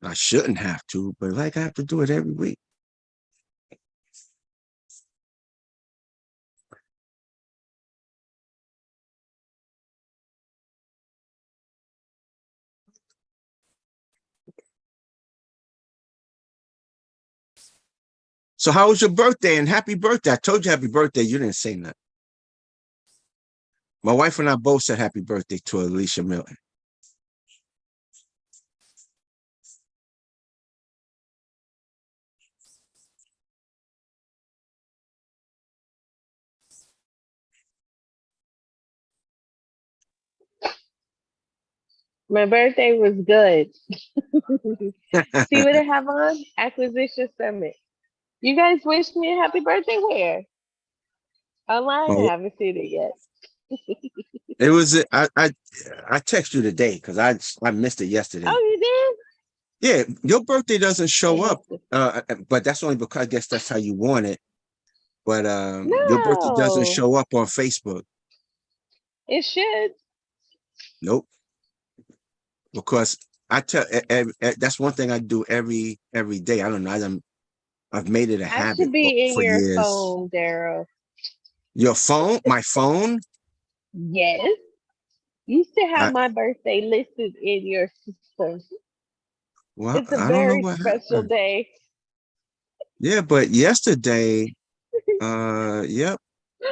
I shouldn't have to, but like I have to do it every week. So how was your birthday? And happy birthday. I told you happy birthday. You didn't say nothing. My wife and I both said happy birthday to Alicia Milton. My birthday was good. See what I have on? Acquisition Summit. You guys wished me a happy birthday where? Online? I Oh, haven't seen it yet. it was I text you today because I missed it yesterday. Oh, you Yeah, your birthday doesn't show did? up, but that's only because I guess that's how you want it. But your birthday doesn't No, show up on Facebook. it should. Nope, because I tell that's one thing I do every day. I don't know. I've made it a I habit should be in for your years. phone, Daryl. Your phone, my phone. Yes. You should have I my birthday listed in your system. well, It's a I don't know very what special happened. day. Yeah, but yesterday, yep,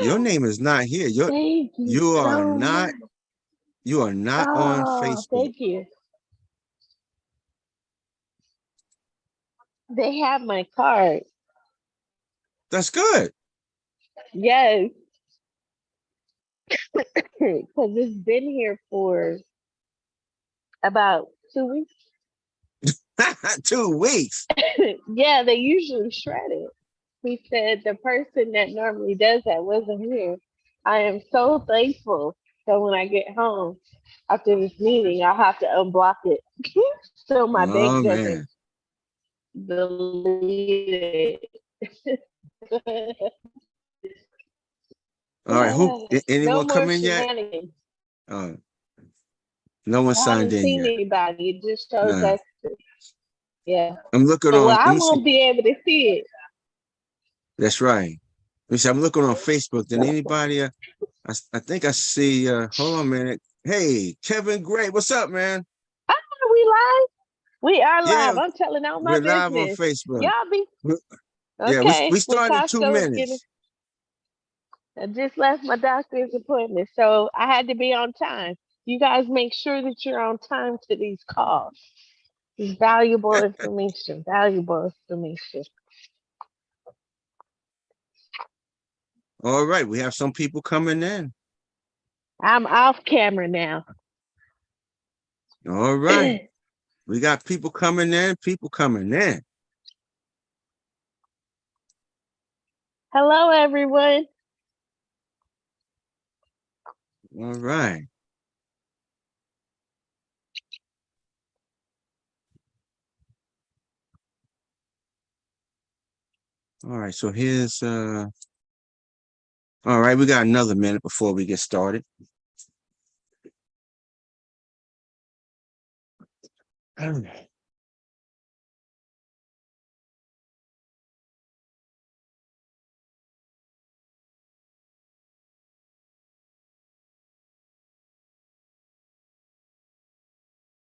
your name is not here. Thank you You are so not much. you are not on Oh, Facebook. thank you. They have my card. That's good. Yes, because it's been here for about 2 weeks. 2 weeks. Yeah, they usually shred it. He said the person that normally does that wasn't here. I am so thankful. So when I get home after this meeting, I'll have to unblock it so my Oh bank doesn't man. delete it. All right. Who No anyone more come in yet? shenanigans. Uh, no one I signed haven't in seen yet. anybody. It just shows Nah. us. Yeah. I'm looking Well, on. I Let me see. won't be able to see it. That's right. Let me see. I'm looking on Facebook. Did anybody? I think I see. Hold on a minute. Hey, Kevin Gray. What's up, man? Are we live? We are Yeah, live. I'm telling all my we're live on business. Facebook. Y'all be Yeah, we okay. Well, start in two Costco is getting. minutes. I just left my doctor's appointment, so I had to be on time. You guys make sure that you're on time to these calls. It's valuable information. Valuable information. All right, we have some people coming in. I'm off camera now. All right, we got people coming in. People coming in. Hello, everyone. All right. All right. So here's all right, we got another minute before we get started. All right.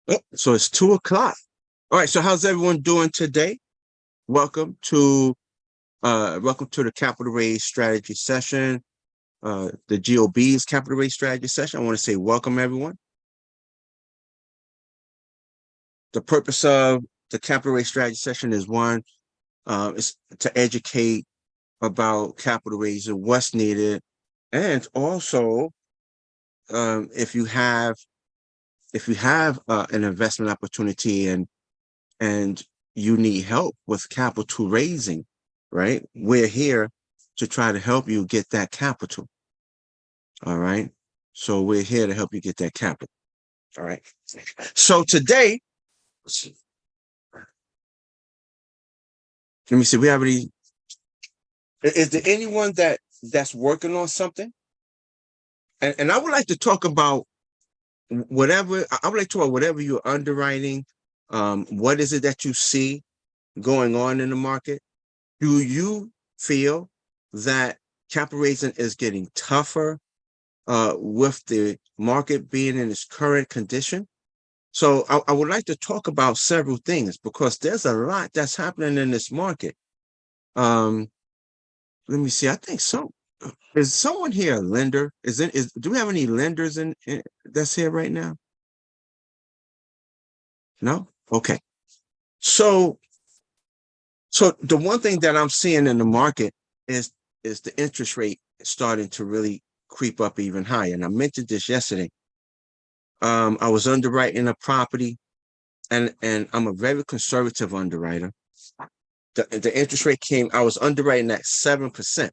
Oh, so it's 2 o'clock. All right. So how's everyone doing today? Welcome to the capital raise strategy session. The GOB's capital raise strategy session. I want to say welcome everyone. The purpose of the capital raise strategy session is one, is to educate about capital raising, what's needed, and also if you have an investment opportunity and you need help with capital raising, right? We're here to try to help you get that capital. All right. So we're here to help you get that capital. All right. So today, let me see. We already. Is there anyone that's working on something? and I would like to talk about whatever, I would like to talk about whatever you're underwriting. What is it that you see going on in the market? Do you feel that capital raising is getting tougher with the market being in its current condition? So I would like to talk about several things because there's a lot that's happening in this market. Let me see. I think so. Is someone here a lender? Do we have any lenders in that's here right now? No? Okay. So so the one thing that I'm seeing in the market is the interest rate starting to really creep up even higher. And I mentioned this yesterday. I was underwriting a property and I'm a very conservative underwriter. The interest rate came, I was underwriting at 7%.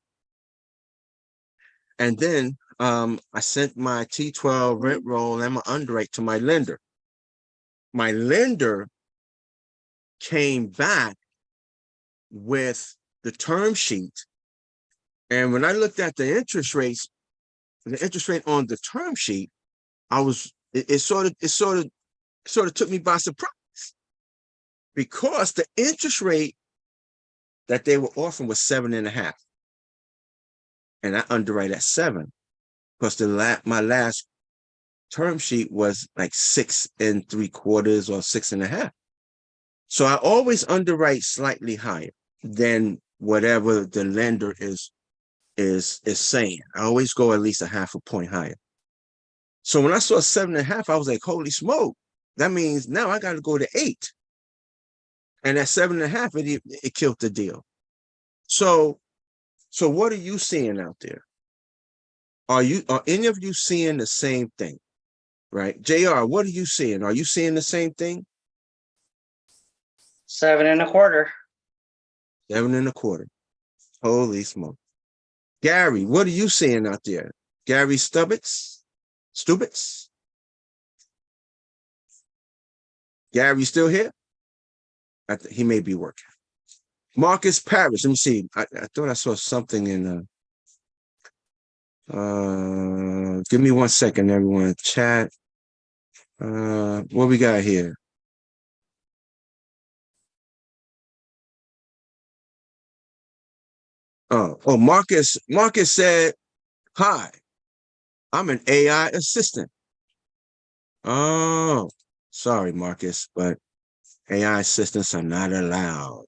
And then I sent my T12 rent roll and my underwrite to my lender. My lender came back with the term sheet. And when I looked at the interest rates, the interest rate on the term sheet, it sort of took me by surprise because the interest rate that they were offering was 7.5. And I underwrite at 7 because my last term sheet was like 6.75 or 6.5. So I always underwrite slightly higher than whatever the lender is saying. I always go at least a half a point higher. So when I saw 7.5, I was like, holy smoke. That means now I got to go to 8. And at 7.5, it killed the deal. So what are you seeing out there? Are any of you seeing the same thing? Right? JR, what are you seeing? Are you seeing the same thing? 7.25. 7.25. Holy smoke. Gary, what are you seeing out there? Gary Stubitz? Gary still here? He may be working. Marcus Parrish. Let me see. I thought I saw something in give me 1 second, everyone. Chat. What we got here? Oh, Marcus said, hi, I'm an AI assistant. Oh, sorry, Marcus, but AI assistants are not allowed.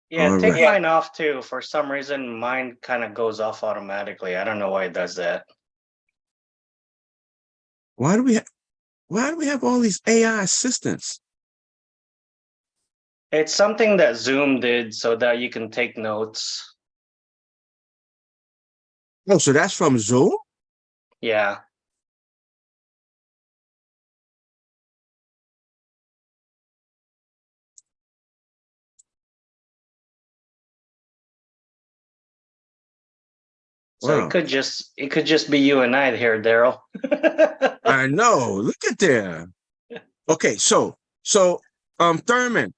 Yeah, All take right. mine off too. For some reason, mine kind of goes off automatically. I don't know why it does that. Why do we have all these AI assistants? It's something that Zoom did so that you can take notes. Oh, so that's from Zoom? Yeah. So Wow. it could just be you and I here, Daryl. I know. Look at there. Okay, so Thurman.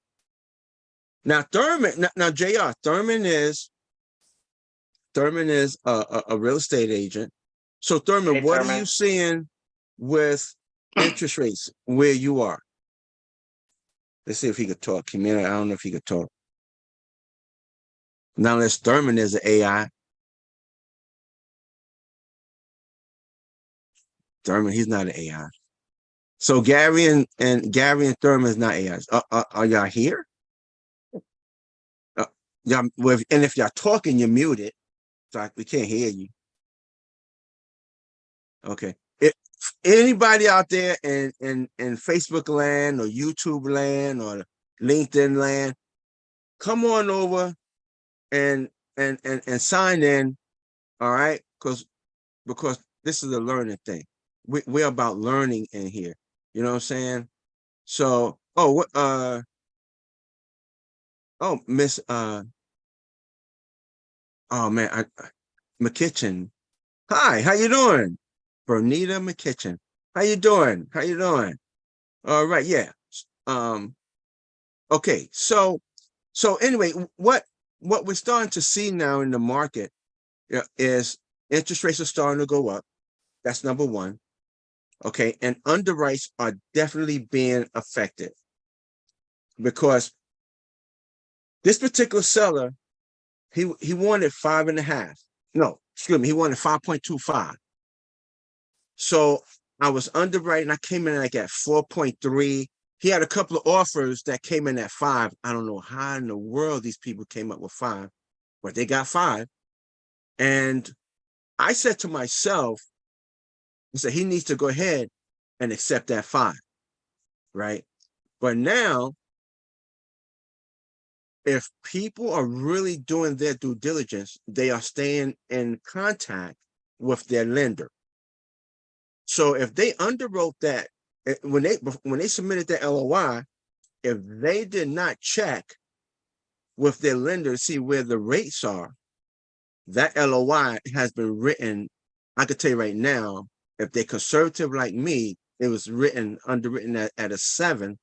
Now JR, Thurman is a real estate agent. So Thurman, Hey, what are Thurman. you seeing with interest rates where you are? Let's see if he could talk. I don't know if he could talk. Now unless Thurman is an AI. Thurman, he's not an AI. So Gary and Thurman is not AIs. Are y'all here? Y'all, and if y'all talking, you're muted. So we can't hear you. Okay. If anybody out there in Facebook land or YouTube land or LinkedIn land, come on over and sign in. All right, because this is a learning thing. We're about learning in here. You know what I'm saying? So, Miss oh man, McKitchen. Hi, how you doing? Bernita McKitchen. How you doing? How you doing? All right, yeah. Um, okay, so anyway, what we're starting to see now in the market is interest rates are starting to go up. That's number one. Okay. And underwrites are definitely being affected because this particular seller, he wanted 5.5. No, excuse me, he wanted 5.25. So I was underwriting. I came in like at 4.3. He had a couple of offers that came in at 5. I don't know how in the world these people came up with 5, but they got 5. And I said to myself, I said, he needs to go ahead and accept that 5, right? But now, if people are really doing their due diligence, they are staying in contact with their lender. So if they underwrote that, when they submitted the LOI, if they did not check with their lender to see where the rates are, that LOI has been written. I could tell you right now, if they're conservative like me, it was underwritten at a 7.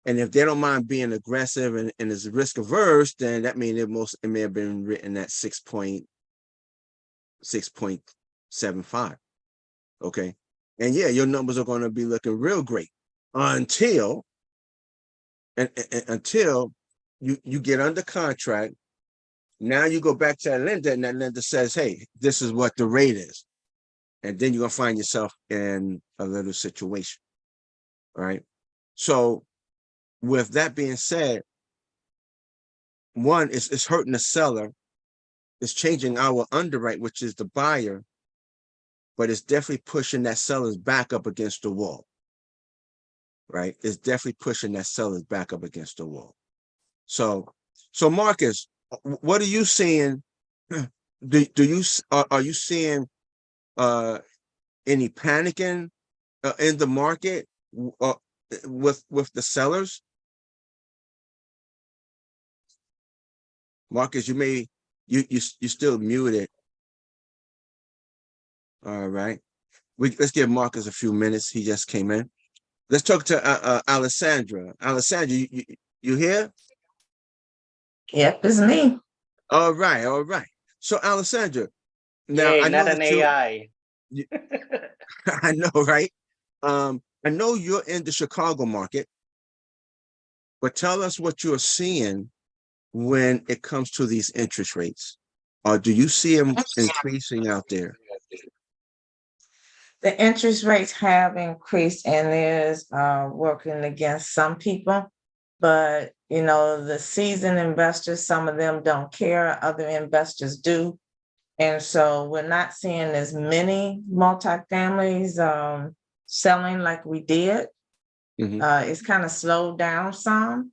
And if they don't mind being aggressive and is risk averse, then that means it may have been written at 6.75. Okay. And yeah, your numbers are going to be looking real great until until you get under contract. Now you go back to that lender and that lender says, hey, this is what the rate is. And then you're going to find yourself in a little situation. All right. So with that being said, one, it's hurting the seller. It's changing our underwrite, which is the buyer, but it's definitely pushing that seller's back up against the wall. Right? It's definitely pushing that seller's back up against the wall. So Marcus, what are you seeing? Are you seeing any panicking in the market with the sellers? Marcus, you still muted. All right. Let's give Marcus a few minutes. He just came in. Let's talk to Alessandra. Alessandra, you here? Yep, it's me. All right, all right. So Alessandra, now Yay, I know not an that AI. I know, right? I know you're in the Chicago market, but tell us what you're seeing when it comes to these interest rates. Or do you see them increasing out there? The interest rates have increased and is working against some people. But, the seasoned investors, some of them don't care, other investors do. And so we're not seeing as many multifamilies selling like we did. It's kind of slowed down some.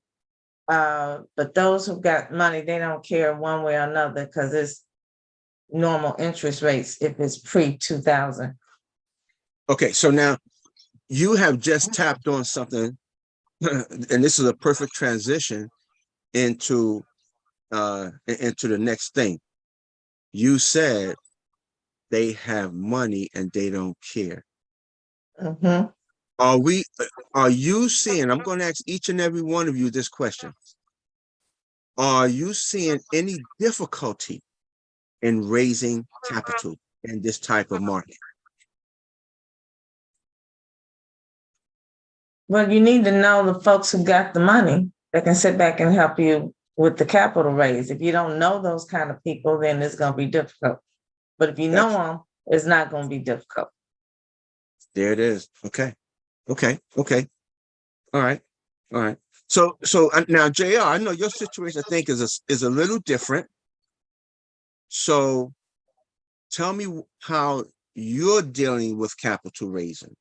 But those who've got money, they don't care one way or another because it's normal interest rates if it's pre-2000. Okay, so now you have just tapped on something, and this is a perfect transition into the next thing. You said they have money and they don't care. Mm-hmm. Are you seeing, I'm going to ask each and every one of you this question. Are you seeing any difficulty in raising capital in this type of market? Well, you need to know the folks who got the money that can sit back and help you with the capital raise. If you don't know those kind of people, then it's going to be difficult. But if you know them, it's not going to be difficult. There it is. Okay. All right. So now, JR, I know your situation, I think, is a little different. So tell me how you're dealing with capital raising.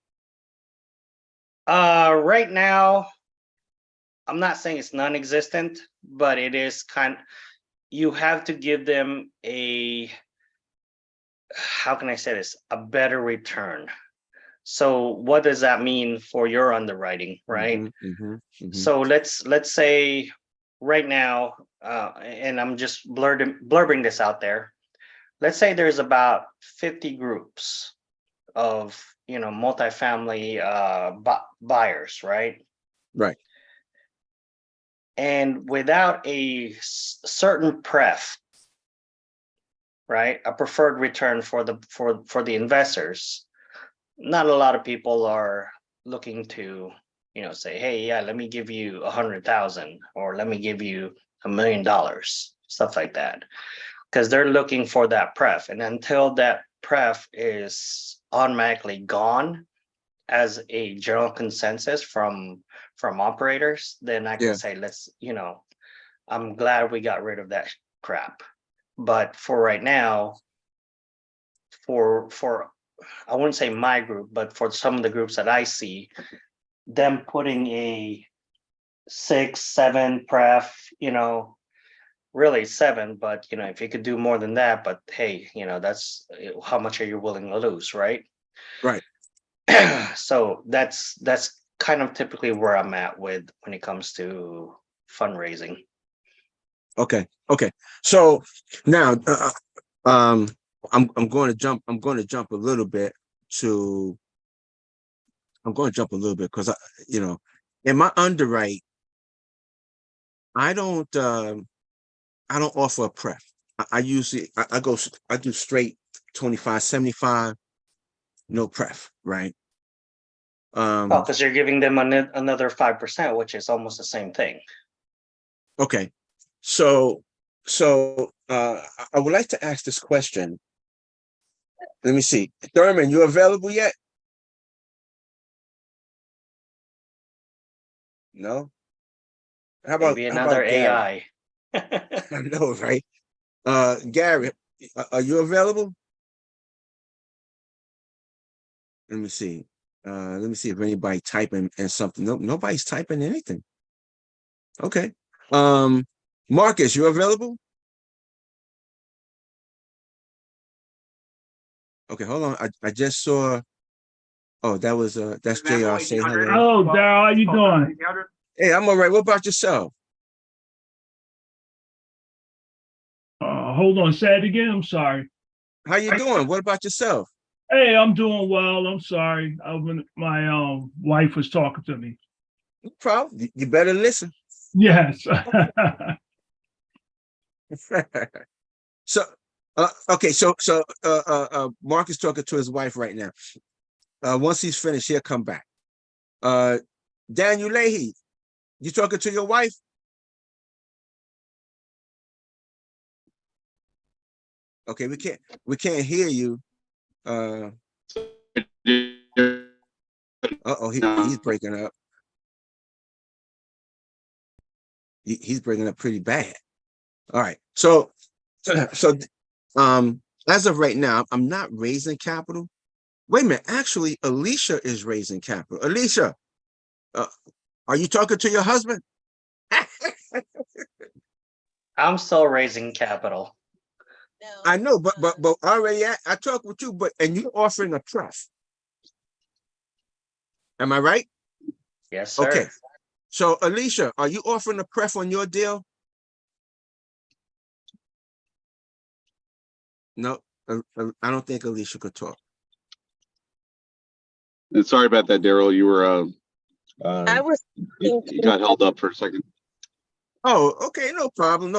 Right now, I'm not saying it's non-existent, but it is you have to give them how can I say this? A better return. So what does that mean for your underwriting, right? So let's say right now, and I'm just blurbing this out there. Let's say there's about 50 groups of multifamily buyers, right? Right. And without a certain pref, right? A preferred return for the investors. Not a lot of people are looking to, say, hey, yeah, let me give you 100,000 or let me give you $1 million, stuff like that, because they're looking for that pref. And until that pref is automatically gone as a general consensus from operators, then I can say, I'm glad we got rid of that crap. But for right now, for I wouldn't say my group, but for some of the groups that I see, them putting a 6, 7 pref, really 7, but if you could do more than that, but hey, that's how much are you willing to lose, right? Right. So that's kind of typically where I'm at with when it comes to fundraising. Okay. So now, I'm going to jump a little bit because in my underwrite, I don't offer a pref. I usually I do straight 25, 75, no pref, right? Because you're giving them another 5%, which is almost the same thing. Okay. So I would like to ask this question. Let me see. Thurman, you available yet? No? Maybe another Gary? AI. I know, right? Gary, are you available? Let me see. Let me see if anybody typing and something. No, nobody's typing anything. Okay. Marcus, you available? Okay, hold on. I just saw. Oh, that's JR. Say hello. Oh, Daryl, how you doing? Hey, I'm all right. What about yourself? Hold on, say it again. I'm sorry. How you doing? What about yourself? Hey, I'm doing well. I'm sorry. My wife was talking to me. No problem. You better listen. Yes. So, okay. So, Mark is talking to his wife right now. Once he's finished, he'll come back. Daniel Leahy, you talking to your wife? Okay, we can't hear you. He's breaking up. He's breaking up pretty bad. All right. So as of right now, I'm not raising capital. Wait a minute. Actually, Alicia is raising capital. Alicia, are you talking to your husband? I'm still raising capital. I know, but already I talked with you, and you're offering a pref. Am I right? Yes, sir. Okay. So Alicia, are you offering a pref on your deal? No, I don't think Alicia could talk. And sorry about that, Daryl. You were I was you got held up for a second. Oh, okay, no problem.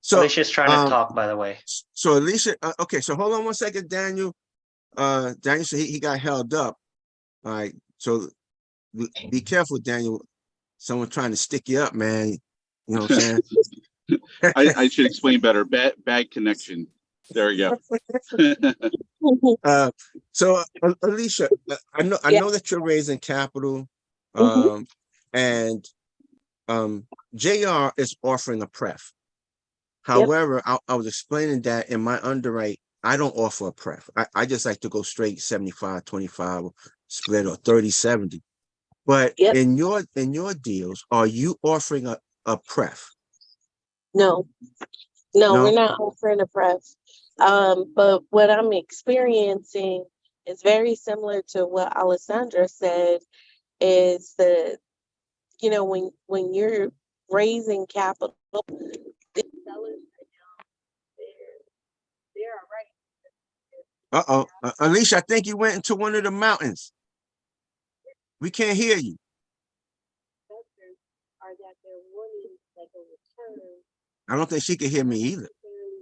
So Alicia's trying to talk, by the way. So Alicia, okay, so hold on one second, Daniel. Daniel said he got held up. All right, so be careful, Daniel. Someone trying to stick you up, man. You know what I'm saying? I should explain better. Bad connection. There we go. So Alicia, I know that you're raising capital, and JR is offering a pref. However, I was explaining that in my underwrite, I don't offer a pref. I just like to go straight 75-25 split or 30-70. But in your deals, are you offering a pref? No, we're not offering a pref. But what I'm experiencing is very similar to what Alessandra said, is that, when you're raising capital, the sellers they're Uh-oh. Alicia, I think you went into one of the mountains. We can't hear you. are that they're wanting like a return. I don't think she can hear me either.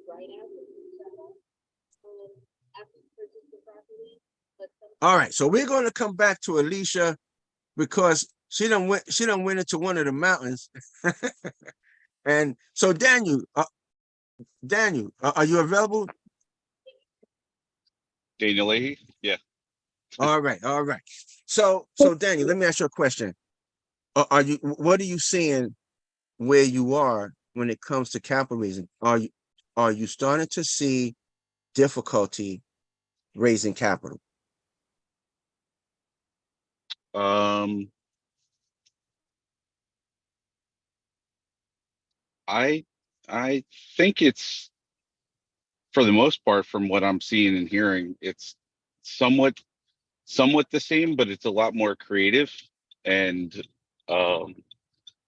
Right after. All right, so we're going to come back to Alicia because she done went into one of the mountains. And so Daniel, are you available? Daniel Leahy? Yeah. All right. So Daniel, let me ask you a question. What are you seeing where you are when it comes to capital raising? Are you starting to see difficulty raising capital? I I think it's, for the most part, from what I'm seeing and hearing, it's somewhat the same, but it's a lot more creative. And um,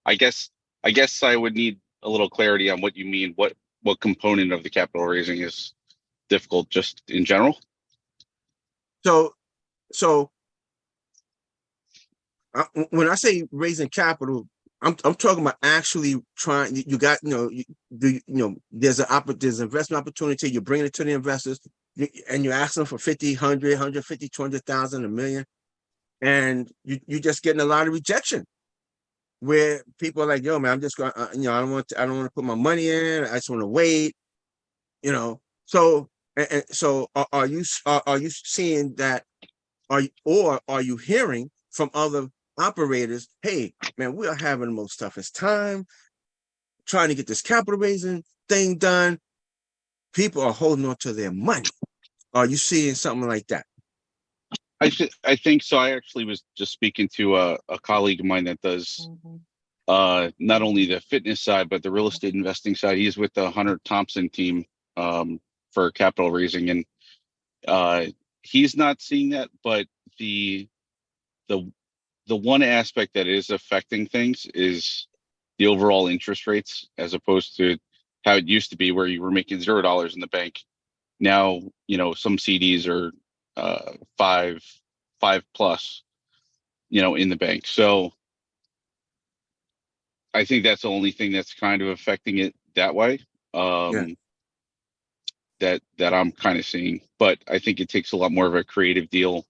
I guess I would need a little clarity on what you mean. What component of the capital raising is difficult, just in general? So so when I say raising capital, I'm talking about actually trying. You got there's there's investment opportunity. You're bringing it to the investors, and you're asking for 50, 100, 150, 200,000, a million, and you just getting a lot of rejection. Where people are like, "Yo, man, I'm just going. I don't want to put my money in. I just want to wait." So so are you seeing that? Are you hearing from other operators, hey, man, we are having the most toughest time trying to get this capital raising thing done. People are holding on to their money. Are you seeing something like that? I think so. I actually was just speaking to a colleague of mine that does not only the fitness side, but the real estate investing side. He's with the Hunter Thompson team for capital raising. And he's not seeing that, but the one aspect that is affecting things is the overall interest rates, as opposed to how it used to be, where you were making $0 in the bank. Now, some CDs are five plus, in the bank. So I think that's the only thing that's kind of affecting it that way. Yeah. That I'm kind of seeing, but I think it takes a lot more of a creative deal,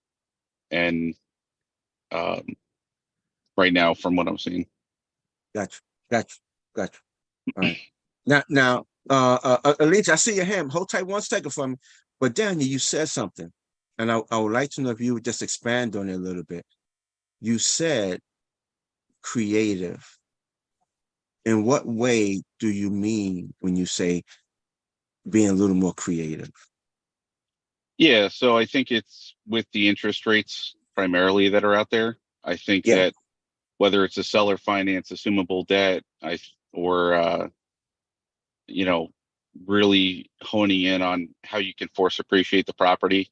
and right now, from what I'm seeing. Gotcha. All right. Now, Alicia, I see your hand. Hold tight one second for me. But Daniel, you said something, and I would like to know if you would just expand on it a little bit. You said creative. In what way do you mean when you say being a little more creative? Yeah, so I think it's with the interest rates primarily that are out there. I think Yeah. that whether it's a seller finance, assumable debt, or really honing in on how you can force appreciate the property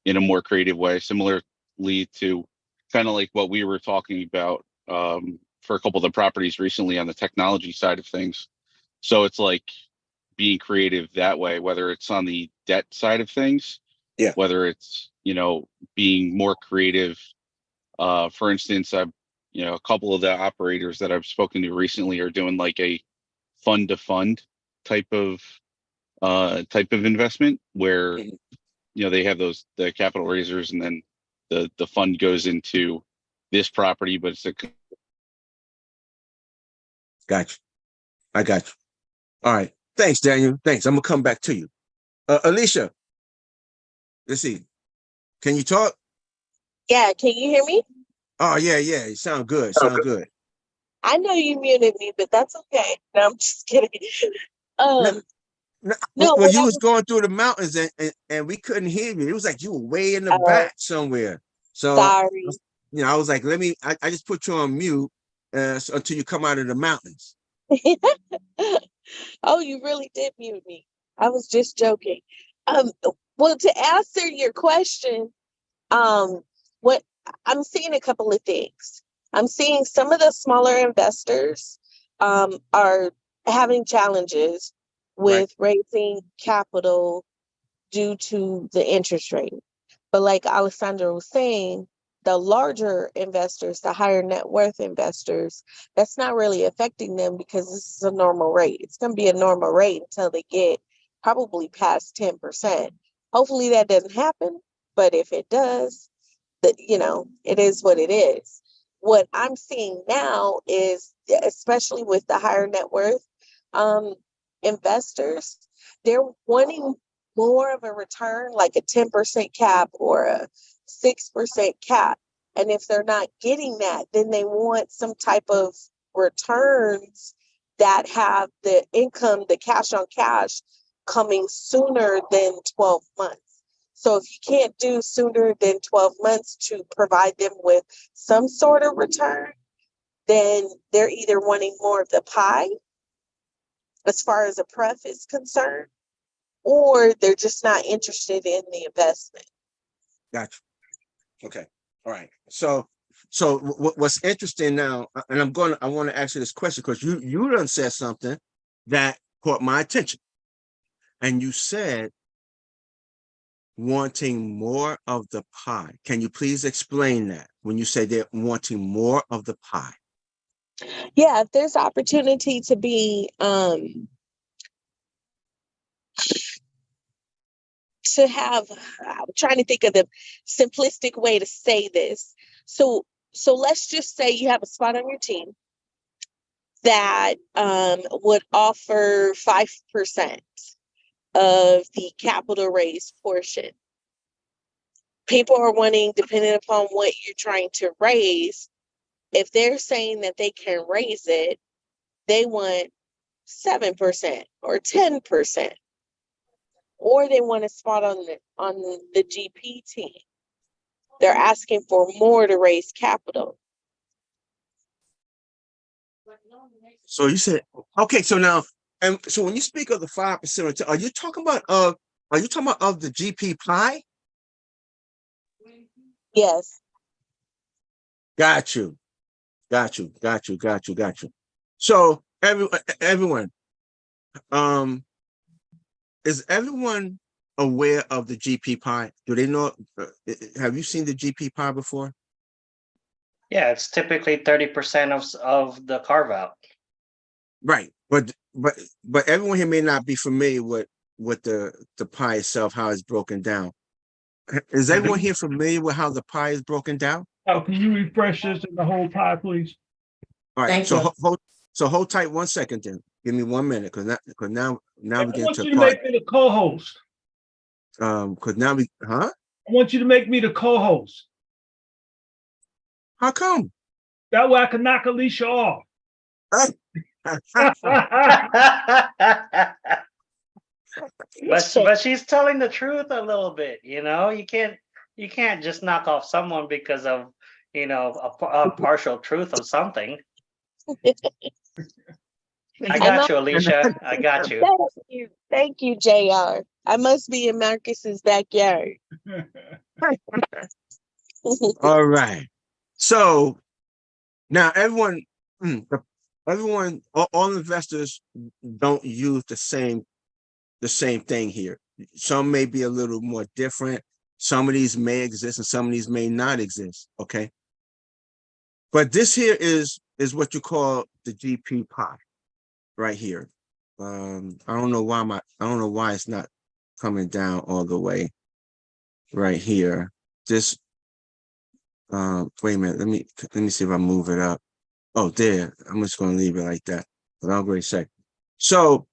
in a more creative way, similarly to kind of like what we were talking about for a couple of the properties recently on the technology side of things. So it's like being creative that way, whether it's on the debt side of things, Yeah. whether it's, being more creative. For instance, a couple of the operators that I've spoken to recently are doing like a fund to fund type of investment where, they have the capital raisers, and then the fund goes into this property, but it's Gotcha. I got you. All right. Thanks, Daniel. Thanks. I'm gonna come back to you. Alicia, let's see. Can you talk? Yeah, can you hear me? Oh, yeah. You sound good. Sound good. I know you muted me, but that's okay. No, I'm just kidding. No, No, well, what you I was was, going through the mountains and we couldn't hear you. It was like you were way in the oh, back somewhere. So, sorry. I was like, I just put you on mute until you come out of the mountains. Oh, you really did mute me. I was just joking. Um, well, to answer your question, what I'm seeing a couple of things. I'm seeing some of the smaller investors are having challenges Right. with raising capital due to the interest rate. But like Alessandra was saying, the larger investors, the higher net worth investors, that's not really affecting them because this is a normal rate. It's going to be a normal rate until they get probably past 10%. Hopefully that doesn't happen. But if it does, that, it is what it is. What I'm seeing now is, especially with the higher net worth investors, they're wanting more of a return, like a 10% cap or a 6% cap. And if they're not getting that, then they want some type of returns that have the income, the cash on cash coming sooner than 12 months. So if you can't do sooner than 12 months to provide them with some sort of return, then they're either wanting more of the pie as far as a pref is concerned, or they're just not interested in the investment. Gotcha. Okay. All right. So what's interesting now, and I want to ask you this question because you done said something that caught my attention, and you said wanting more of the pie. Can you please explain that when you say they're wanting more of the pie? Yeah, if there's opportunity to be to have, I'm trying to think of the simplistic way to say this. So let's just say you have a spot on your team that would offer 5% of the capital raise portion. People are wanting, depending upon what you're trying to raise, if they're saying that they can raise it, they want 7% or 10%, or they want a spot on the GP team. They're asking for more to raise capital. So you said, okay, so now, and so when you speak of the 5%, are you talking about of the GP pie? Yes. Got you. So everyone, is everyone aware of the GP pie? Do they know? Have you seen the GP pie before? Yeah, it's typically 30% of the carve out. Right, but everyone here may not be familiar with the pie itself, how it's broken down. Is everyone here familiar with how the pie is broken down? Oh, can you refresh this in the whole pie, please? All right, Thank you. hold tight 1 second then. Give me 1 minute, because now we get I want to you to make me the co-host. because now I want you to make me the co-host. how come? That way I can knock Alicia off. But she's telling the truth a little bit, you can't just knock off someone because of a partial truth of something. I got you, Alicia. I got you. Thank you, JR. I must be in Marcus's backyard. All right. So now all investors don't use the same thing here. Some may be a little more different. Some of these may exist and some of these may not exist. Okay. But this here is what you call the GP pie right here. I don't know why it's not coming down all the way right here. This wait a minute, let me see if I move it up. Oh, there. I'm just going to leave it like that. But I'll go a sec. So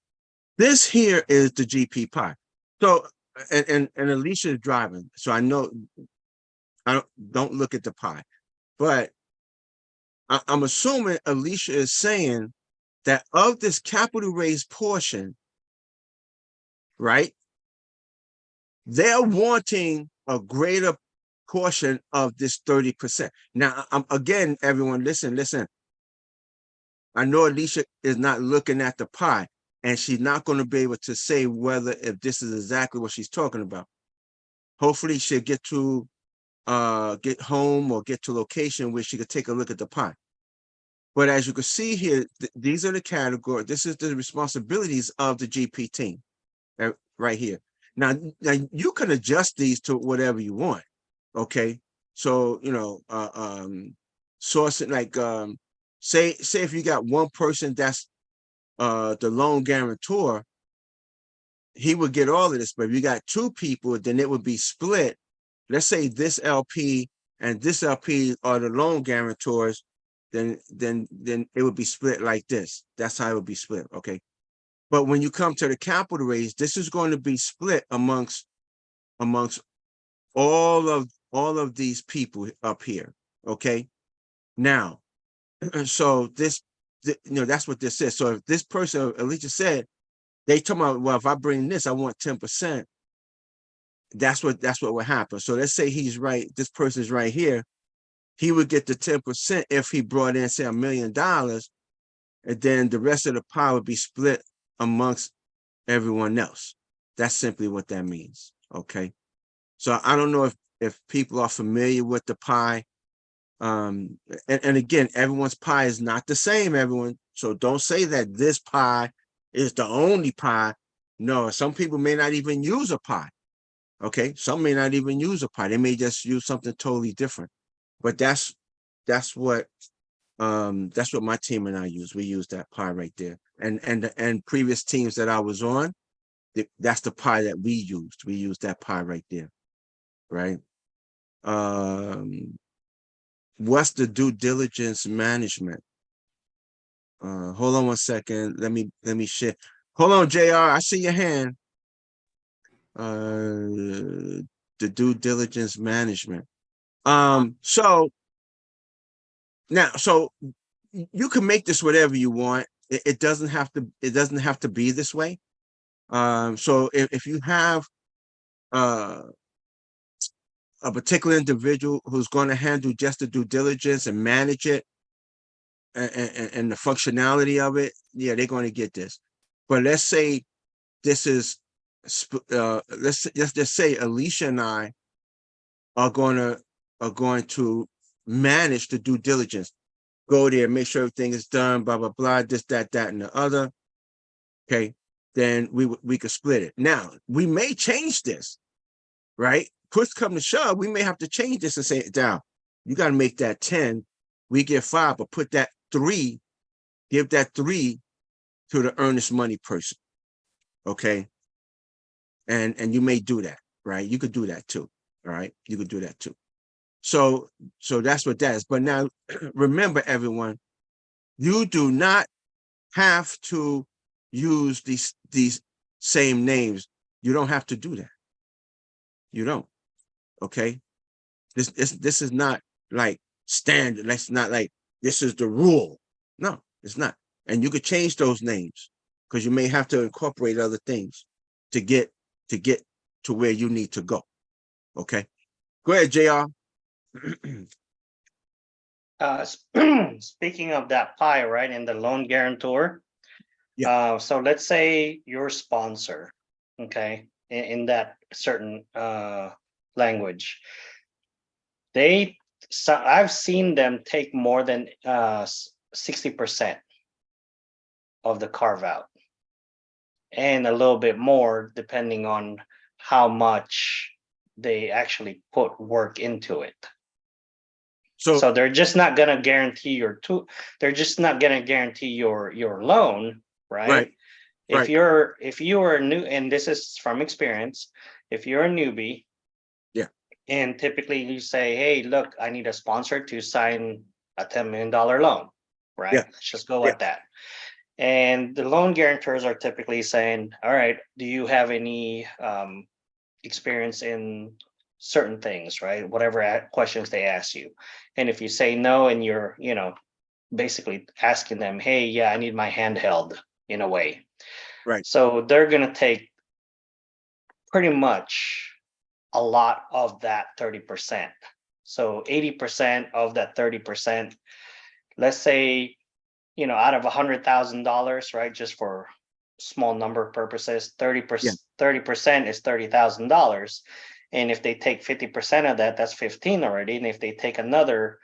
this here is the GP pie. So and Alicia is driving, so I know I don't look at the pie, but I'm assuming Alicia is saying that of this capital raise portion, right? They're wanting a greater portion of this 30%. Now, again, everyone, listen. I know Alicia is not looking at the pie, and she's not going to be able to say if this is exactly what she's talking about. Hopefully she'll get home or get to a location where she could take a look at the pie. But as you can see here, these are the categories. This is the responsibilities of the GP team right here. Now you can adjust these to whatever you want. Okay. So, sourcing, like, say if you got one person that's the loan guarantor, he would get all of this. But if you got two people, then it would be split. Let's say this LP and this LP are the loan guarantors, then it would be split like this. That's how it would be split, okay? But when you come to the capital raise, this is going to be split amongst all of these people up here, okay? Now, so this, that's what this is. So if this person, Alicia said, they talking about, well, if I bring this, I want 10%. That's what would happen. So let's say he's right, this person is right here. He would get the 10% if he brought in, say, $1 million, and then the rest of the pie would be split amongst everyone else. That's simply what that means. Okay. So I don't know if people are familiar with the pie. And again, everyone's pie is not the same, everyone. So don't say that this pie is the only pie. No, some people may not even use a pie. Okay, some may not even use a pie. They may just use something totally different. But that's what my team and I use. We use that pie right there. And previous teams that I was on, that's the pie that we used. We used that pie right there, right? What's the due diligence management? Hold on 1 second. Let me share. Hold on, JR. I see your hand. The due diligence management. So now, so you can make this whatever you want. It doesn't have to be this way. So if you have a particular individual who's going to handle just the due diligence and manage it and the functionality of it, yeah, they're going to get this. But let's say this is let's just say Alicia and I are going to manage the due diligence. Go there, make sure everything is done, blah blah blah, this, that, and the other. Okay, then we could split it. Now we may change this, right? Push come to shove, we may have to change this and say, down, you got to make that 10. We get 5, but put that 3, give that 3 to the earnest money person. Okay. And you may do that, right? You could do that too. All right. You could do that too. So that's what that is. But now remember, everyone, you do not have to use these same names. You don't have to do that. You don't. Okay. This is not like standard. That's not like this is the rule. No, it's not. And you could change those names because you may have to incorporate other things to get to where you need to go. Okay. Go ahead, JR. Speaking of that pie, right, and the loan guarantor. Yeah. So let's say your sponsor, okay, in that certain language, I've seen them take more than 60% of the carve out, and a little bit more depending on how much they actually put work into it. So they're just not going to guarantee they're just not going to guarantee your loan, right? If you're a new, and this is from experience, if you're a newbie, yeah, and typically you say, hey, look, I need a sponsor to sign a $10 million loan, right? Yeah. Let's just go with that. And the loan guarantors are typically saying, all right, do you have any experience in certain things, right? Whatever questions they ask you. And if you say no, and you're, basically asking them, hey, yeah, I need my hand held in a way. Right. So they're going to take pretty much a lot of that 30%. So 80% of that 30%, let's say, out of $100,000, right? Just for small number purposes, 30% is $30,000. And if they take 50% of that, that's 15 already. And if they take another,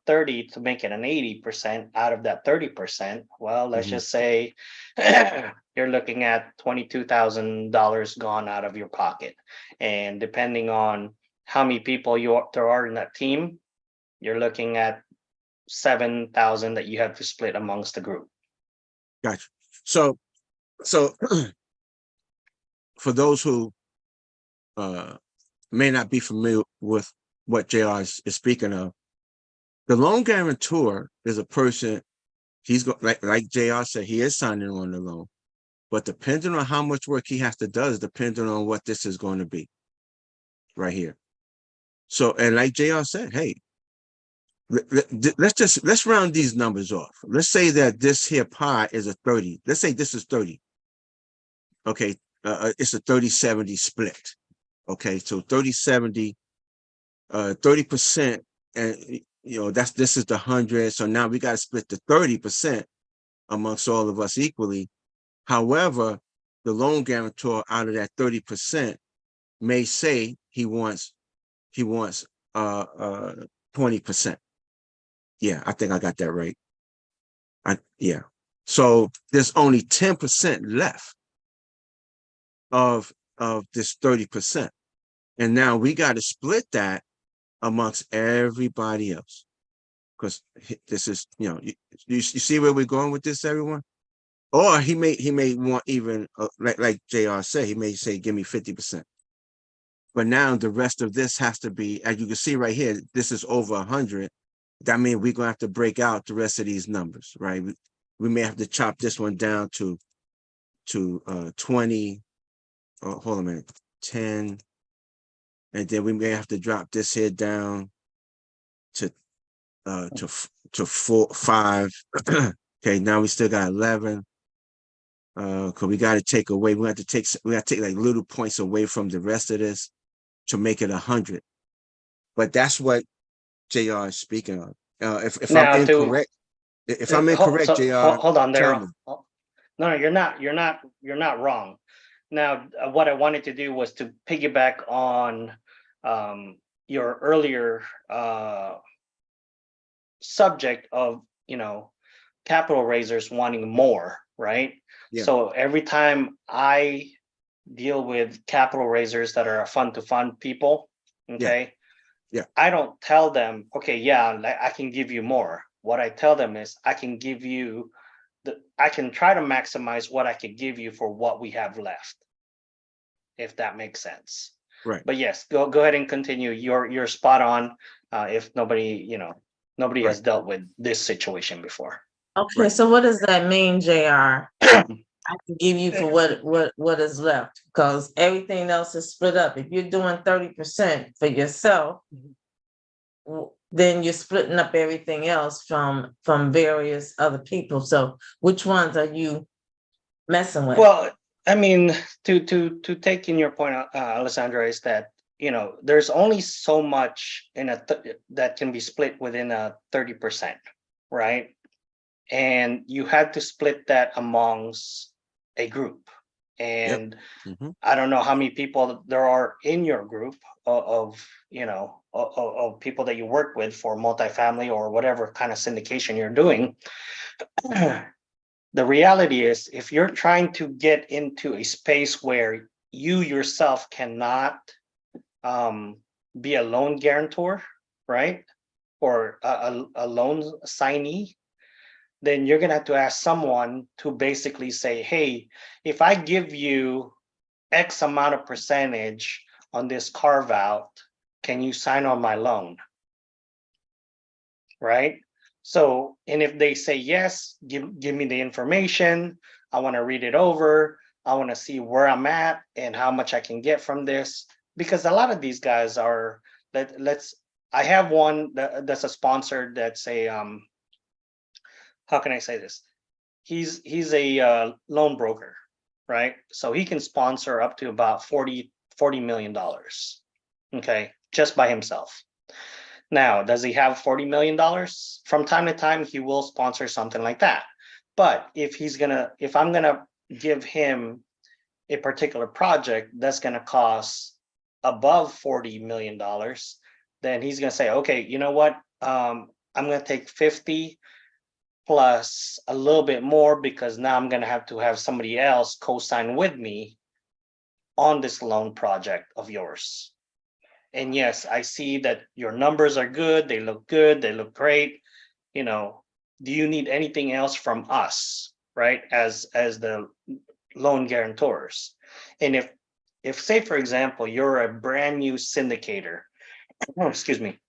30 to make it an 80% out of that 30%, well, let's just say you're looking at $22,000 gone out of your pocket. And depending on how many people there are in that team, you're looking at 7,000 that you have to split amongst the group. Gotcha. So for those who may not be familiar with what JR is speaking of. The loan guarantor is a person, he's like JR said, he is signing on the loan. But depending on how much work he has to do is depending on what this is going to be right here. So, and like JR said, hey, let's round these numbers off. Let's say that this here pie is a 30. Let's say this is 30. Okay, it's a 30-70 split. Okay, so 30-70, 30%, and this is the 100. So now we got to split the 30% amongst all of us equally. However, the loan guarantor out of that 30% may say he wants 20%. Yeah, I think I got that right. Yeah. So there's only 10% left of this 30%. And now we got to split that amongst everybody else. Because this is, you see where we're going with this, everyone? Or he may want even, like JR said, he may say, give me 50%. But now the rest of this has to be, as you can see right here, this is over 100. That means we're going to have to break out the rest of these numbers, right? We may have to chop this one down to 20. Oh, hold on a minute, 10. And then we may have to drop this here down to 5. Okay, now we still got 11. Because we got to take away, we have to take like little points away from the rest of this to make it 100. But that's what JR is speaking of. If I'm incorrect, JR, hold on there. tell me. No, you're not wrong. Now, what I wanted to do was to piggyback on your earlier subject of capital raisers wanting more, right? Yeah. So every time I deal with capital raisers that are fund to fund people, okay, yeah, I don't tell them, okay, yeah, I can give you more. What I tell them is I can give you I can try to maximize what I could give you for what we have left, if that makes sense. Right. But yes, go ahead and continue. You're spot on. If nobody right. has dealt with this situation before. Okay, right. So what does that mean, JR? I can give you for what is left, because everything else is split up. If you're doing 30% for yourself, then you're splitting up everything else from various other people. So which ones are you messing with? Well, I mean, to take in your point, Alessandra, is that there's only so much that can be split within a 30%, right? And you had to split that amongst a group. And yep. Mm-hmm. I don't know how many people there are in your group of people that you work with for multifamily or whatever kind of syndication you're doing. The reality is, if you're trying to get into a space where you yourself cannot be a loan guarantor, right? Or a loan signee, then you're going to have to ask someone to basically say, hey, if I give you X amount of percentage on this carve out, can you sign on my loan? Right? So, and if they say yes, give me the information. I want to read it over. I want to see where I'm at and how much I can get from this. Because a lot of these guys are, I have one that's a sponsor that's a, how can I say this? He's a loan broker, right? So he can sponsor up to about $40 million, okay, just by himself. Now, does he have $40 million? From time to time, he will sponsor something like that. But if I'm gonna give him a particular project that's gonna cost above $40 million, then he's gonna say, okay, you know what? I'm gonna take 50 plus a little bit more, because now I'm gonna have to have somebody else co-sign with me on this loan project of yours. And yes, I see that your numbers are good. They look great. Do you need anything else from us, right? As the loan guarantors. And if say, for example, you're a brand new syndicator oh, excuse me,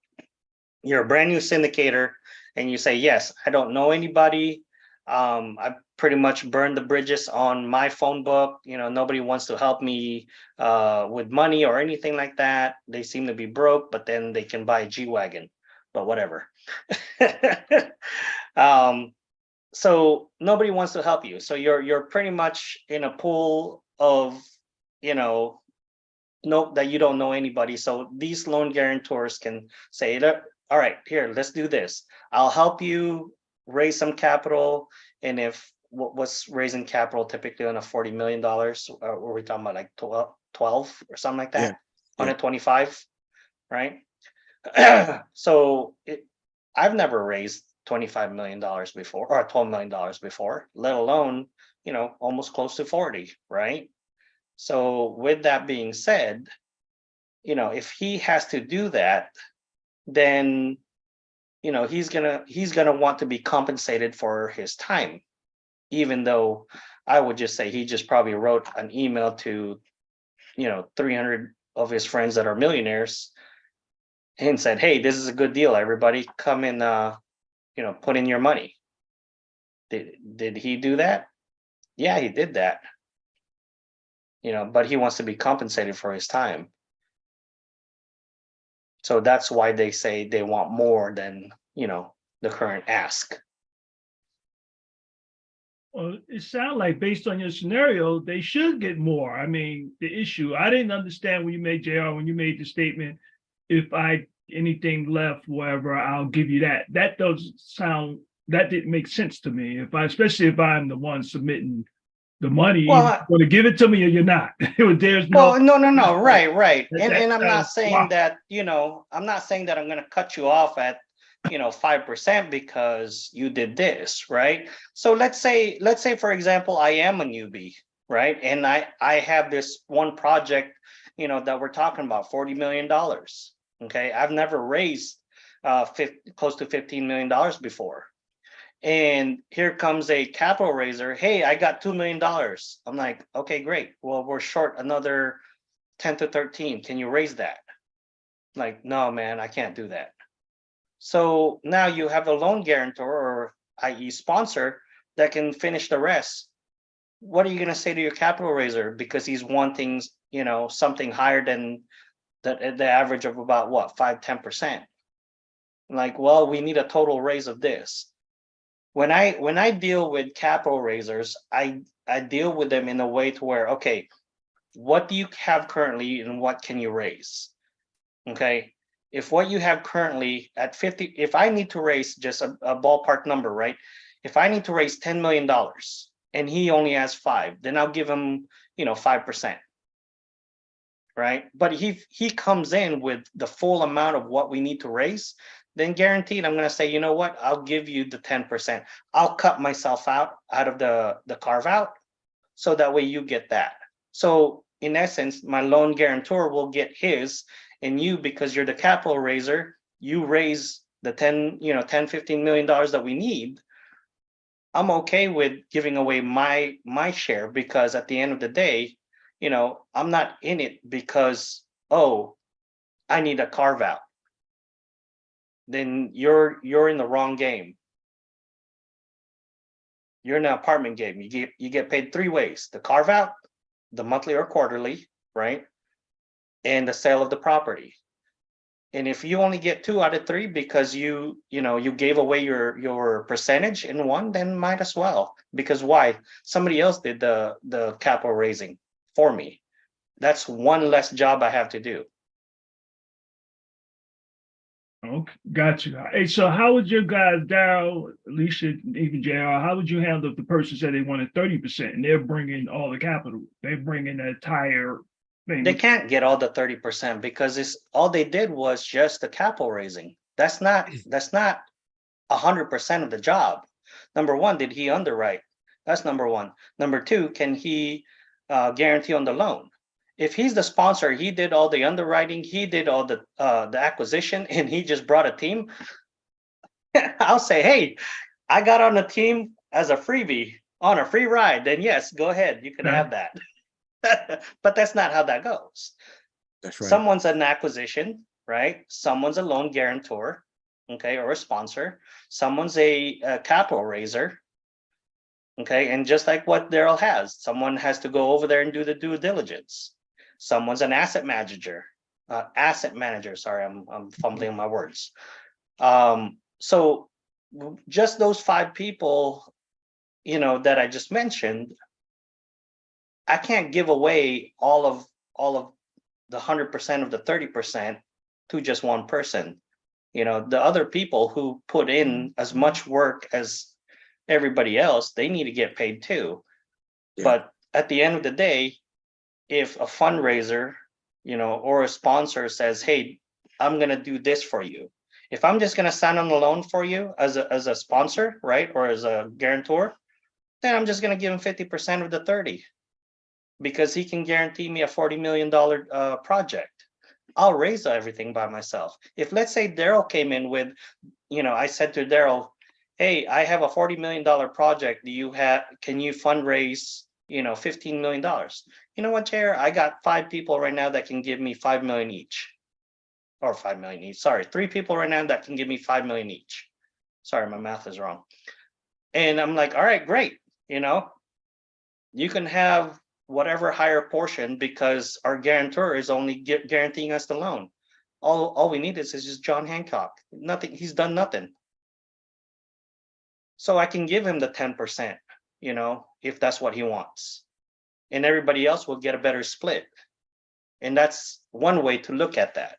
you're a brand new syndicator and you say, yes, I don't know anybody. I pretty much burned the bridges on my phone book. You know, nobody wants to help me with money or anything like that. They seem to be broke, but then they can buy a G-Wagon, but whatever. So nobody wants to help you. So you're pretty much in a pool of, you know, that you don't know anybody. So these loan guarantors can say, all right, here, let's do this. I'll help you raise some capital. And if what's raising capital typically on a $40 million, were we talking about like 12 or something like that? Yeah. 125, right? So I've never raised $25 million before or $12 million before, let alone, you know, almost close to 40, right? So with that being said, you know, if he has to do that, then, you know, he's gonna want to be compensated for his time, even though I would just say he just probably wrote an email to, you know, 300 of his friends that are millionaires and said, hey, this is a good deal, everybody come in, you know, put in your money. Did he do that? Yeah, he did that. You know, but he wants to be compensated for his time. So that's why they say they want more than, you know, the current ask. Well, it sounds like based on your scenario, they should get more. I mean, the issue, I didn't understand when you made the statement, if I anything left, whatever, I'll give you that. That didn't make sense to me. Especially if I'm the one submitting the money, Well, going to give it to me or you're not. There's no. no. Well, no. Right. And I'm not sounds saying that, you know, I'm not saying that I'm going to cut you off at, you know, 5% because you did this, right? So let's say, for example, I am a newbie, right? And I have this one project, you know, that we're talking about, $40 million. Okay. I've never raised close to $15 million before. And here comes a capital raiser. Hey, I got $2 million. I'm like, okay, great. Well, we're short another 10 to 13. Can you raise that? Like, no, man, I can't do that. So now you have a loan guarantor, or i.e. sponsor, that can finish the rest. What are you going to say to your capital raiser? Because he's wanting, you know, something higher than the average of about what, 5-10%. Like, well, we need a total raise of this. When I deal with capital raisers, I deal with them in a way to where, okay, what do you have currently and what can you raise? Okay. If what you have currently at 50, if I need to raise just a ballpark number, right? If I need to raise $10 million and he only has 5, then I'll give him, you know, 5%. Right. But he comes in with the full amount of what we need to raise, then guaranteed I'm going to say, you know what, I'll give you the 10%. I'll cut myself out of the carve out, so that way you get that. So in essence, my loan guarantor will get his, and you, because you're the capital raiser, you raise the 10-15 million dollars that we need. I'm okay with giving away my share, because at the end of the day, you know, I'm not in it because, oh, I need a carve out. Then you're in the wrong game. You're in an apartment game. You get paid 3 ways: the carve out, the monthly or quarterly, right? And the sale of the property. And if you only get 2 out of 3 because you gave away your percentage in one, then might as well. Because why? Somebody else did the capital raising for me. That's one less job I have to do. Okay, got you. Hey, so how would your guys, Daryl, Alicia, even JR, how would you handle if the person said they wanted 30% and they're bringing all the capital? They're bringing the entire thing. They can't get all the 30% because all they did was just the capital raising. That's not 100% of the job. Number one, did he underwrite? That's number one. Number two, can he guarantee on the loan? If he's the sponsor, he did all the underwriting, he did all the acquisition, and he just brought a team. I'll say, hey, I got on a team as a freebie on a free ride. Then yes, go ahead, you can have that. But that's not how that goes. That's right. Someone's an acquisition, right? Someone's a loan guarantor, okay, or a sponsor. Someone's a capital raiser, okay? And just like what Daryl has, someone has to go over there and do the due diligence. Someone's an asset manager, sorry, I'm fumbling on my words. So just those 5 people, you know, that I just mentioned, I can't give away all of the 100% of the 30% to just one person. You know, the other people who put in as much work as everybody else, they need to get paid too. Yeah. But at the end of the day, if a fundraiser, you know, or a sponsor says, hey, I'm going to do this for you. If I'm just going to sign on the loan for you as a sponsor, right, or as a guarantor, then I'm just going to give him 50% of the 30, because he can guarantee me a $40 million project. I'll raise everything by myself. If, let's say, Daryl came in with, you know, I said to Daryl, hey, I have a $40 million project. Can you fundraise, you know, $15 million? You know what, Chair? I got 5 people right now that can give me 5 million each. Or 5 million each. Sorry, 3 people right now that can give me 5 million each. Sorry, my math is wrong. And I'm like, all right, great. You know, you can have whatever higher portion, because our guarantor is only guaranteeing us the loan. All we need is just John Hancock. Nothing. He's done nothing. So I can give him the 10%, you know, if that's what he wants, and everybody else will get a better split. And that's one way to look at that.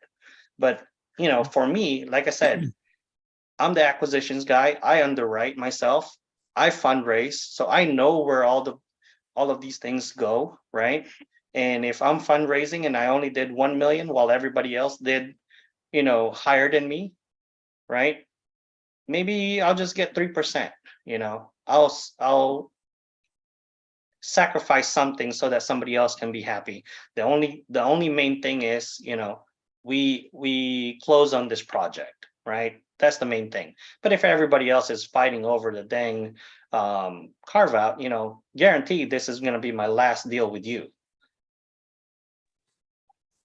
But, you know, for me, like I said, I'm the acquisitions guy. I underwrite myself. I fundraise, so I know where all of these things go, right? And if I'm fundraising and I only did 1 million while everybody else did, you know, higher than me, right? Maybe I'll just get 3%, you know. I'll sacrifice something so that somebody else can be happy. The only main thing is, you know, we close on this project, right? That's the main thing. But if everybody else is fighting over the dang carve out, you know, guaranteed this is going to be my last deal with you.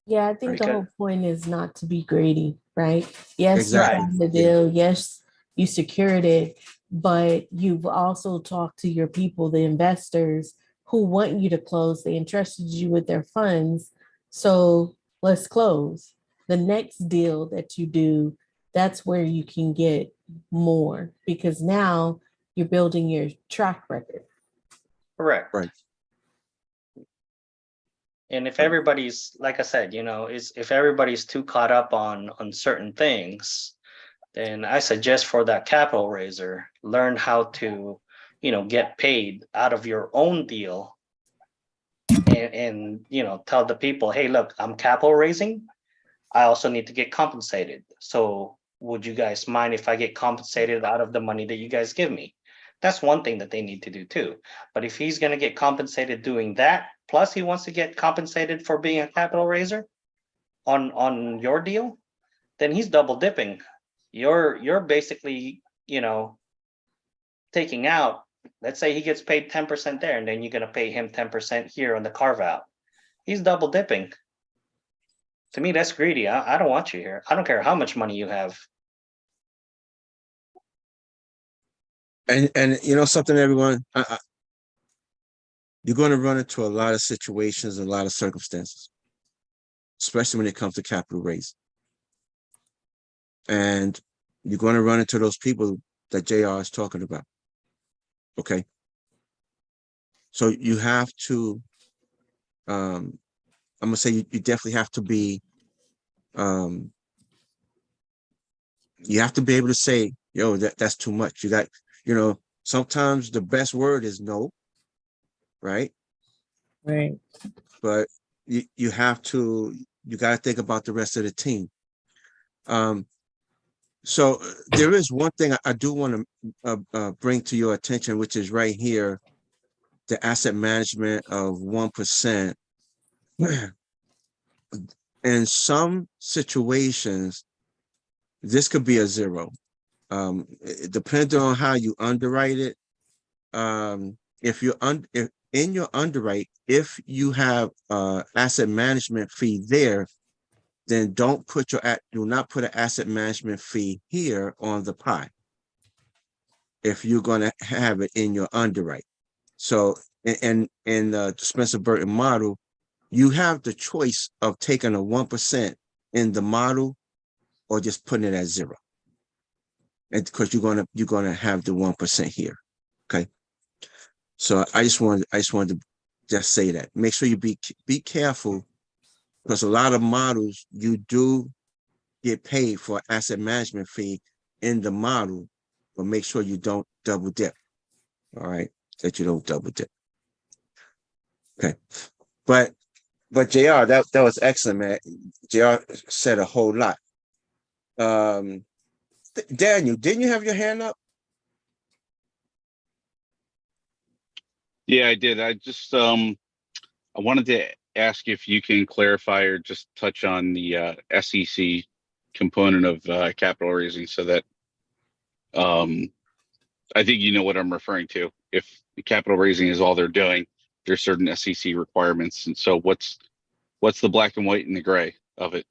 Yeah, I think the Because whole point is not to be greedy, right? Yes, Exactly. you signed the Yeah. deal. Yes, you secured it, but you've also talked to your people, the investors who want you to close. They entrusted you with their funds. So let's close. The next deal that you do, that's where you can get more, because now you're building your track record. correct. Right. And if Right. everybody's, like I said, you know, if everybody's too caught up on certain things, then I suggest for that capital raiser, learn how to, you know, get paid out of your own deal, and you know, tell the people, hey, look, I'm capital raising. I also need to get compensated. So would you guys mind if I get compensated out of the money that you guys give me? That's one thing that they need to do too. But if he's going to get compensated doing that, plus he wants to get compensated for being a capital raiser on your deal, then he's double dipping. You're basically, you know, taking out, let's say he gets paid 10% there, and then you're going to pay him 10% here on the carve out. He's double dipping. To me, that's greedy. I don't want you here. I don't care how much money you have. And you know something, everyone, you're going to run into a lot of situations, a lot of circumstances, especially when it comes to capital raise. And you're going to run into those people that JR is talking about. Okay. So you have to, I'm gonna say you definitely have to be, you have to be able to say, yo, that's too much. You got, you know, sometimes the best word is no, right? Right. But you have to, you got to think about the rest of the team. So there is one thing I do want to bring to your attention, which is right here, the asset management of 1%. In some situations, this could be a 0. Depending on how you underwrite it. If you're if in your underwrite, if you have asset management fee there, then do not put an asset management fee here on the pie if you're going to have it in your underwrite. So in the Spencer Burton model, you have the choice of taking a 1% in the model or just putting it at 0. And because you're gonna have the 1% here. Okay. So I just wanted to just say that. Make sure you be careful, because a lot of models you do get paid for asset management fee in the model, but make sure you don't double dip. All right, that you don't double dip. Okay, but JR, that was excellent, man. JR said a whole lot. Daniel, didn't you have your hand up? Yeah, I did. I just I wanted to ask if you can clarify or just touch on the SEC component of capital raising, so that I think you know what I'm referring to. If the capital raising is all they're doing, there's certain SEC requirements, and so what's the black and white and the gray of it?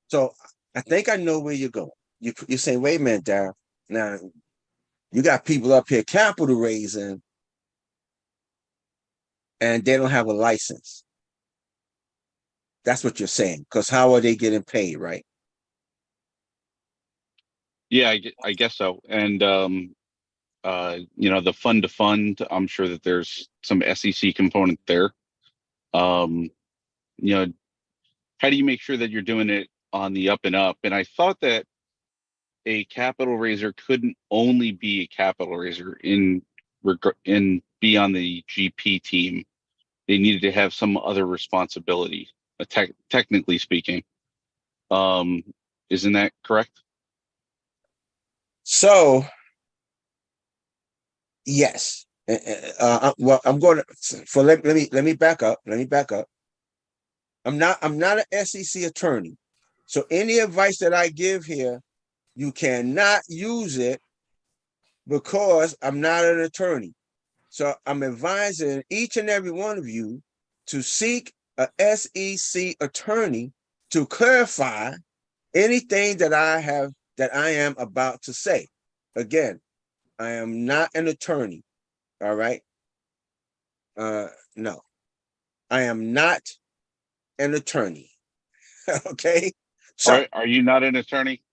So I think I know where you're going. You're saying, wait a minute, Darryl. Now you got people up here capital raising, and they don't have a license. That's what you're saying. Because how are they getting paid, right? Yeah, I guess so. And you know, the fund to fund, I'm sure that there's some SEC component there. You know, how do you make sure that you're doing it on the up and up? And I thought that a capital raiser couldn't only be a capital raiser in be on the GP team. They needed to have some other responsibility, technically speaking. Isn't that correct? So yes. Well, I'm going to let me back up. Let me back up. I'm not an SEC attorney. So any advice that I give here, you cannot use it because I'm not an attorney. So I'm advising each and every one of you to seek a SEC attorney to clarify anything that I am about to say. Again, I am not an attorney. All right. No, I am not an attorney. Okay. So Are you not an attorney?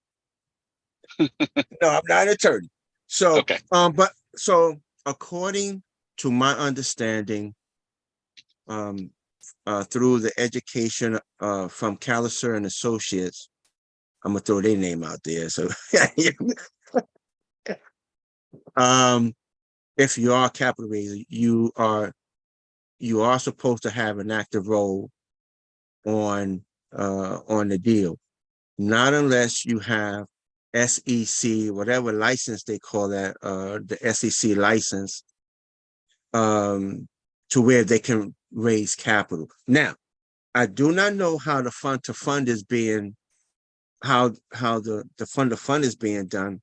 no, I'm not an attorney. So Okay. but so according to my understanding, through the education from Callister and Associates, I'm gonna throw their name out there. So if you are a capital raiser, you are supposed to have an active role on the deal, not unless you have SEC, whatever license they call that, the SEC license, to where they can raise capital. Now, I do not know how the fund to fund is being, how the fund to fund is being done,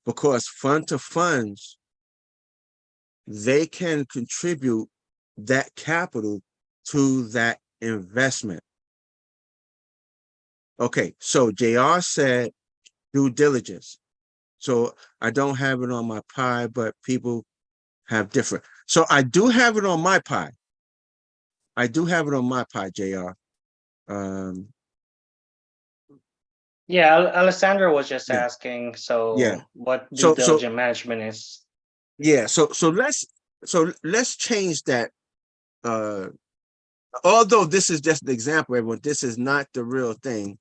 because fund to funds, they can contribute that capital to that investment. Okay, so JR said due diligence. So I don't have it on my pie, but people have different. So I do have it on my pie. I do have it on my pie, JR. Yeah, Alessandra was just Yeah. asking, so Yeah. what due So diligent management is? yeah, so let's change that. Although this is just an example, everyone, this is not the real thing.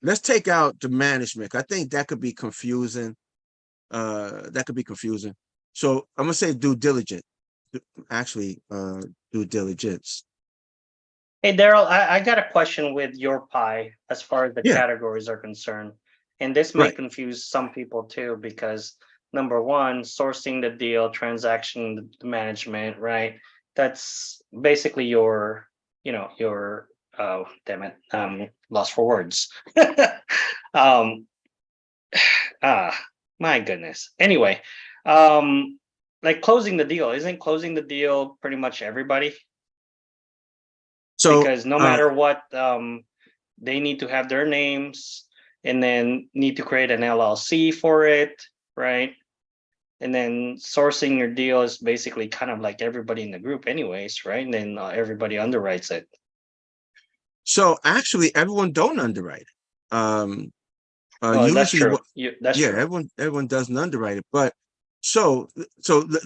Let's take out the management. I think that could be confusing. That could be confusing. So I'm gonna say due diligence. Actually, due diligence. Hey, Daryl, I got a question with your pie as far as the Yeah. categories are concerned. And this may Right. confuse some people too, because number one, sourcing the deal, transaction management, right? That's basically your, oh, damn it, lost for words. My goodness. Anyway, like closing the deal, isn't closing the deal pretty much everybody? So because no matter what, they need to have their names and then need to create an LLC for it, right? And then sourcing your deal is basically kind of like everybody in the group anyways, right? And then everybody underwrites it. So actually everyone don't underwrite it. Well, that's Usually true. That's yeah, true. everyone doesn't underwrite it, but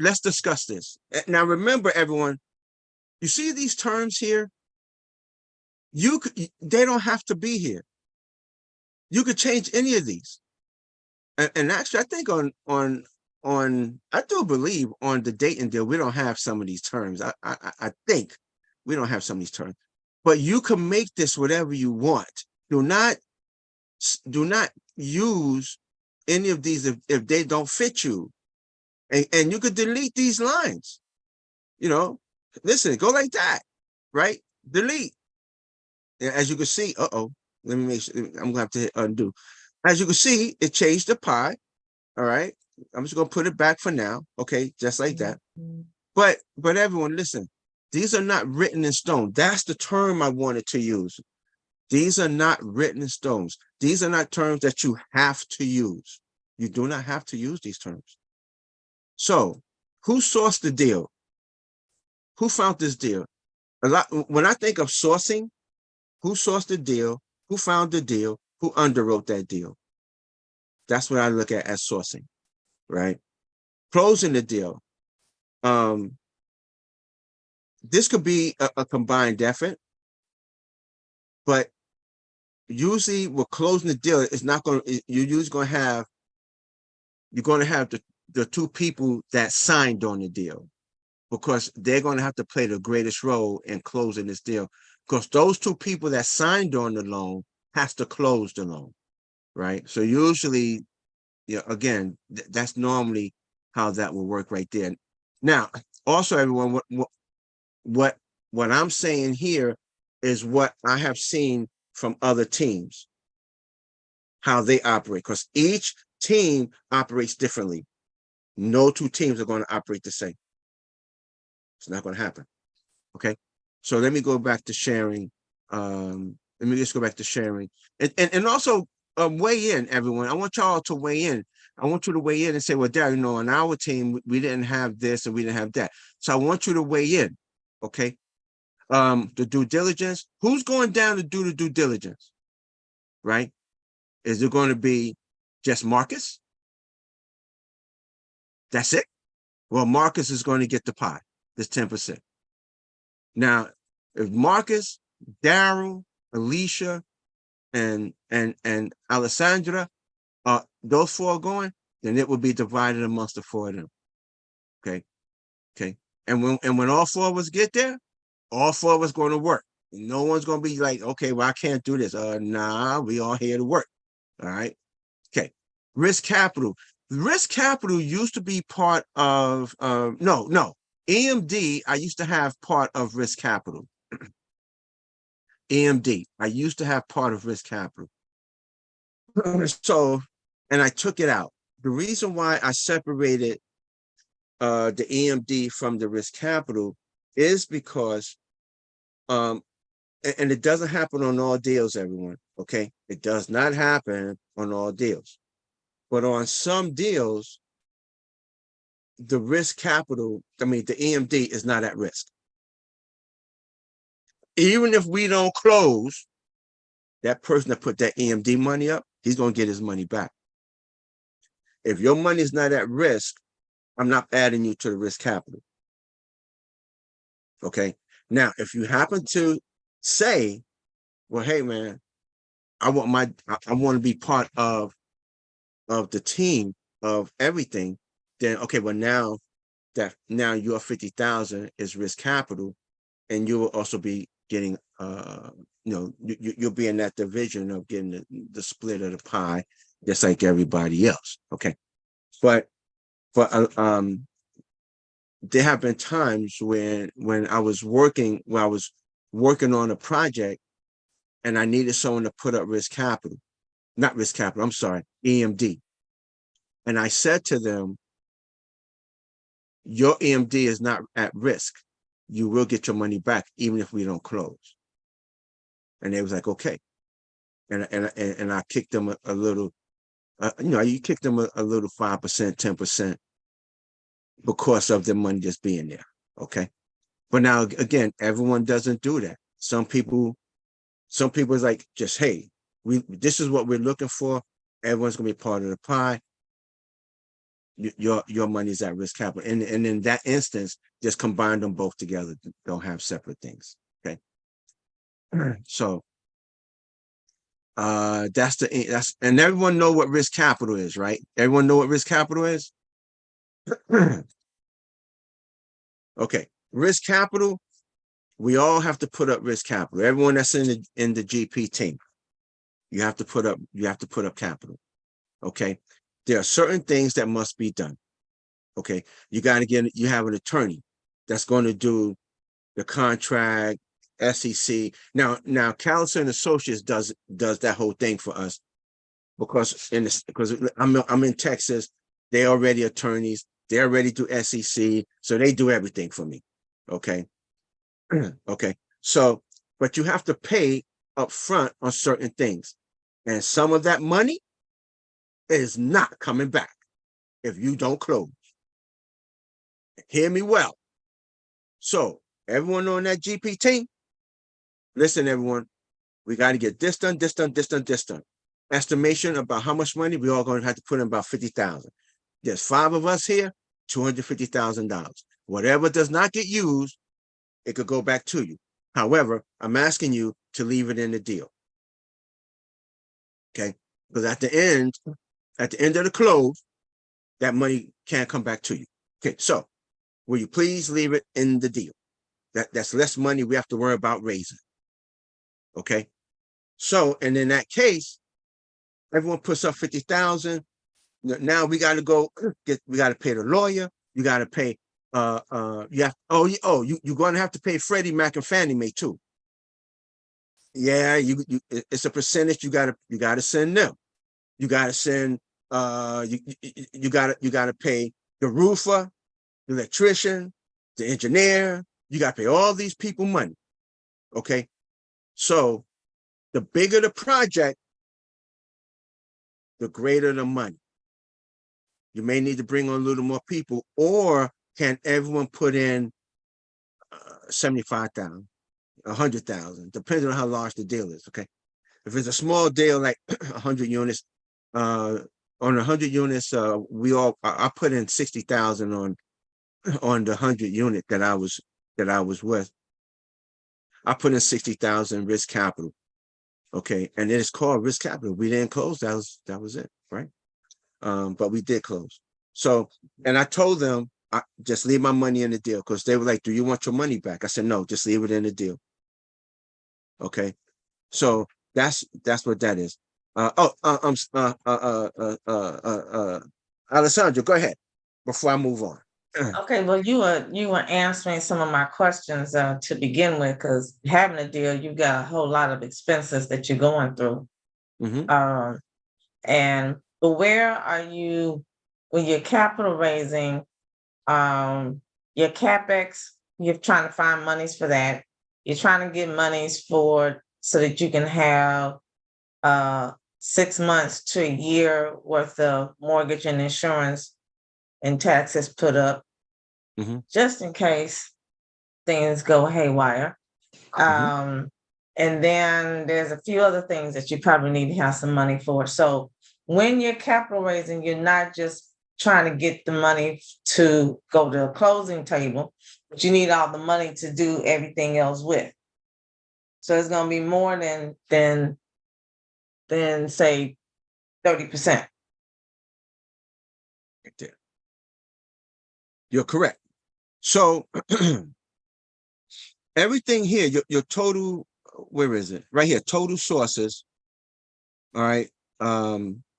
let's discuss this. Now remember everyone, you see these terms here, they don't have to be here. You could change any of these. And actually I think on I do believe on the Dayton deal, we don't have some of these terms. I think we don't have some of these terms, but you can make this whatever you want. Do not use any of these if they don't fit you. And you could delete these lines. You know, listen, go like that, right? Delete. As you can see, let me make sure, I'm gonna have to hit undo. As you can see, it changed the pie. All right. I'm just gonna put it back for now. Okay, just like that. But everyone, listen, these are not written in stone. That's the term I wanted to use. These are not written in stones. These are not terms that you have to use. You do not have to use these terms. So, who sourced the deal? Who found this deal? When I think of sourcing, who sourced the deal? Who found the deal? Who underwrote that deal? That's what I look at as sourcing, right? Closing the deal. This could be a combined effort, but usually with closing the deal, it's not going to, you're usually going to have, the two people that signed on the deal, because they're going to have to play the greatest role in closing this deal, because those two people that signed on the loan has to close the loan, right? So usually, again, that's normally how that will work right there. Now, also everyone, what I'm saying here is what I have seen from other teams, how they operate, because each team operates differently. No two teams are going to operate the same. It's not going to happen. Okay. So let me go back to sharing. Let me just go back to sharing and also weigh in, everyone. I want y'all to weigh in. I want you to weigh in and say, well, Darryl, on our team, we didn't have this and we didn't have that. So I want you to weigh in. Okay. The due diligence, who's going down to do the due diligence, right? Is it going to be just Marcus? That's it? Well, Marcus is going to get the pie, this 10%. Now, if Marcus, Darryl, Alicia, and Alessandra, those four are going, then it will be divided amongst the four of them. Okay. And when all four of us get there, all four of us going to work. No one's going to be like, okay, well, I can't do this. Nah, we all here to work. All right. Okay. Risk capital. Risk capital used to be part of, no. EMD, I used to have part of risk capital. EMD, I used to have part of risk capital. So, and I took it out. The reason why I separated the EMD from the risk capital is because, and it doesn't happen on all deals, everyone, okay? It does not happen on all deals. But on some deals, the risk capital, the EMD is not at risk. Even if we don't close, that person that put that EMD money up, he's going to get his money back. If your money is not at risk, I'm not adding you to the risk capital. Okay. Now, if you happen to say, well, hey man, I want to be part of the team of everything, then okay, well now your 50,000 is risk capital, and you will also be getting you'll be in that division of getting the split of the pie, just like everybody else. Okay. But there have been times when I was working on a project and I needed someone to put up risk capital, not risk capital, I'm sorry, EMD. And I said to them, your EMD is not at risk. You will get your money back even if we don't close. And they was like, okay. And I kicked them a little, you kicked them a little 5%, 10% because of the money just being there. Okay. But now again, everyone doesn't do that. Some people is like, just, hey, this is what we're looking for. Everyone's gonna be part of the pie. Your money is at risk capital. And in that instance, just combine them both together. Don't have separate things. Okay. So and everyone know what risk capital is, right? Everyone know what risk capital is? Okay. Risk capital, we all have to put up risk capital. Everyone that's in the GP team, you have to put up capital. Okay. There are certain things that must be done. Okay. You have an attorney that's going to do the contract, SEC. Now Callison and Associates does that whole thing for us because I'm in Texas, they already attorneys, they already do SEC, so they do everything for me. Okay. Okay. So, but you have to pay up front on certain things. And some of that money is not coming back if you don't close. Hear me well. So everyone on that GP team, listen, everyone, we got to get this done, this done, this done, this done. Estimation about how much money we all going to have to put in about 50,000. There's 5 of us here, $250,000. Whatever does not get used, it could go back to you. However, I'm asking you to leave it in the deal. Okay? Because at the end of the close, that money can't come back to you. Okay, so will you please leave it in the deal? That's less money we have to worry about raising. Okay? So, and in that case, everyone puts up 50,000. Now we got to we got to pay the lawyer. You got to pay, you're going to have to pay Freddie Mac and Fannie Mae too. Yeah, it's a percentage you got to send them. You got to send, you got to pay the roofer, the electrician, the engineer. You got to pay all these people money. Okay. So the bigger the project, the greater the money. You may need to bring on a little more people, or can everyone put in 75,000, 100,000, depending on how large the deal is. Okay. If it's a small deal, like 100 units, on 100 units, I put in 60,000 on the 100 unit that I was with. I put in 60,000 risk capital. Okay. And it's called risk capital. We didn't close. That was it. Right. But we did close. So, and I told them, just leave my money in the deal, because they were like, do you want your money back? I said, no, just leave it in the deal. Okay. So that's what that is. Alessandro, go ahead before I move on. Okay, well, you were answering some of my questions to begin with, because having a deal, you've got a whole lot of expenses that you're going through. Mm-hmm. But where are you when you're capital raising? Your CapEx, you're trying to find monies for that. You're trying to get monies so that you can have 6 months to a year worth of mortgage and insurance and taxes put up, just in case things go haywire. And then there's a few other things that you probably need to have some money for. So when you're capital raising, you're not just trying to get the money to go to a closing table, but you need all the money to do everything else with. So it's going to be more than say 30%. You're correct. So everything here, your total, where is it? Right here, total sources. All right.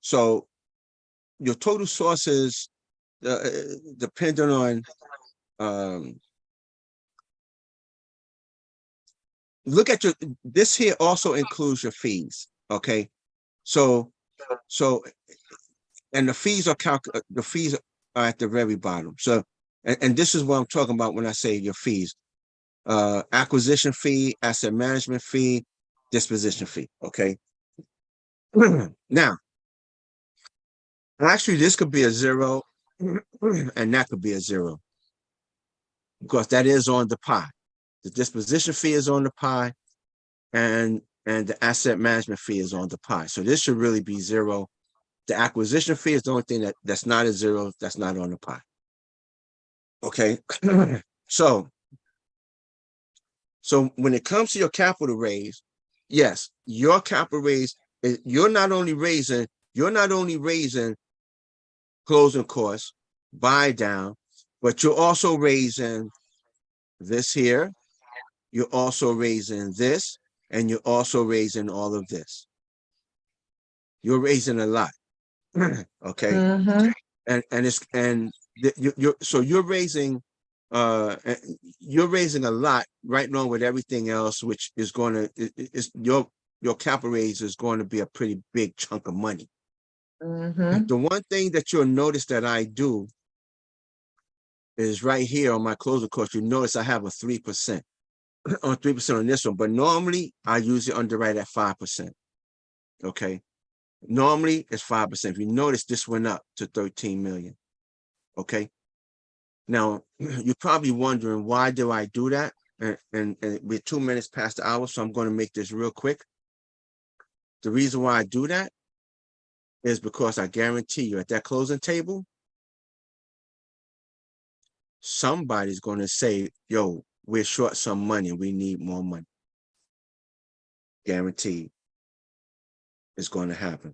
So your total sources, depending on, look at this here also includes your fees. Okay. So, and the fees are at the very bottom. So, and this is what I'm talking about when I say your fees. Acquisition fee, asset management fee, disposition fee. Okay. Now, actually, this could be a 0, and that could be a 0, because that is on the pie. The disposition fee is on the pie, and the asset management fee is on the pie. So this should really be 0. The acquisition fee is the only thing that's not a 0, that's not on the pie. Okay. So when it comes to your capital raise, yes, your capital raise is, you're not only raising closing costs, buy down, but you're also raising this here, you're also raising this, and you're also raising all of this. You're raising a lot. Okay. Mm-hmm. So you're raising a lot right now with everything else, which is going to, is your capital raise is going to be a pretty big chunk of money. Mm-hmm. The one thing that you'll notice that I do is right here on my closing cost, you notice I have a 3% on 3% on this one, but normally I usually underwrite at 5%. Okay. Normally it's 5%. If you notice, this went up to 13 million. Okay. Now, you're probably wondering, why do I do that? And we're 2 minutes past the hour, so I'm going to make this real quick. The reason why I do that is because I guarantee you, at that closing table, somebody's going to say, yo, we're short some money, we need more money. Guaranteed. It's going to happen.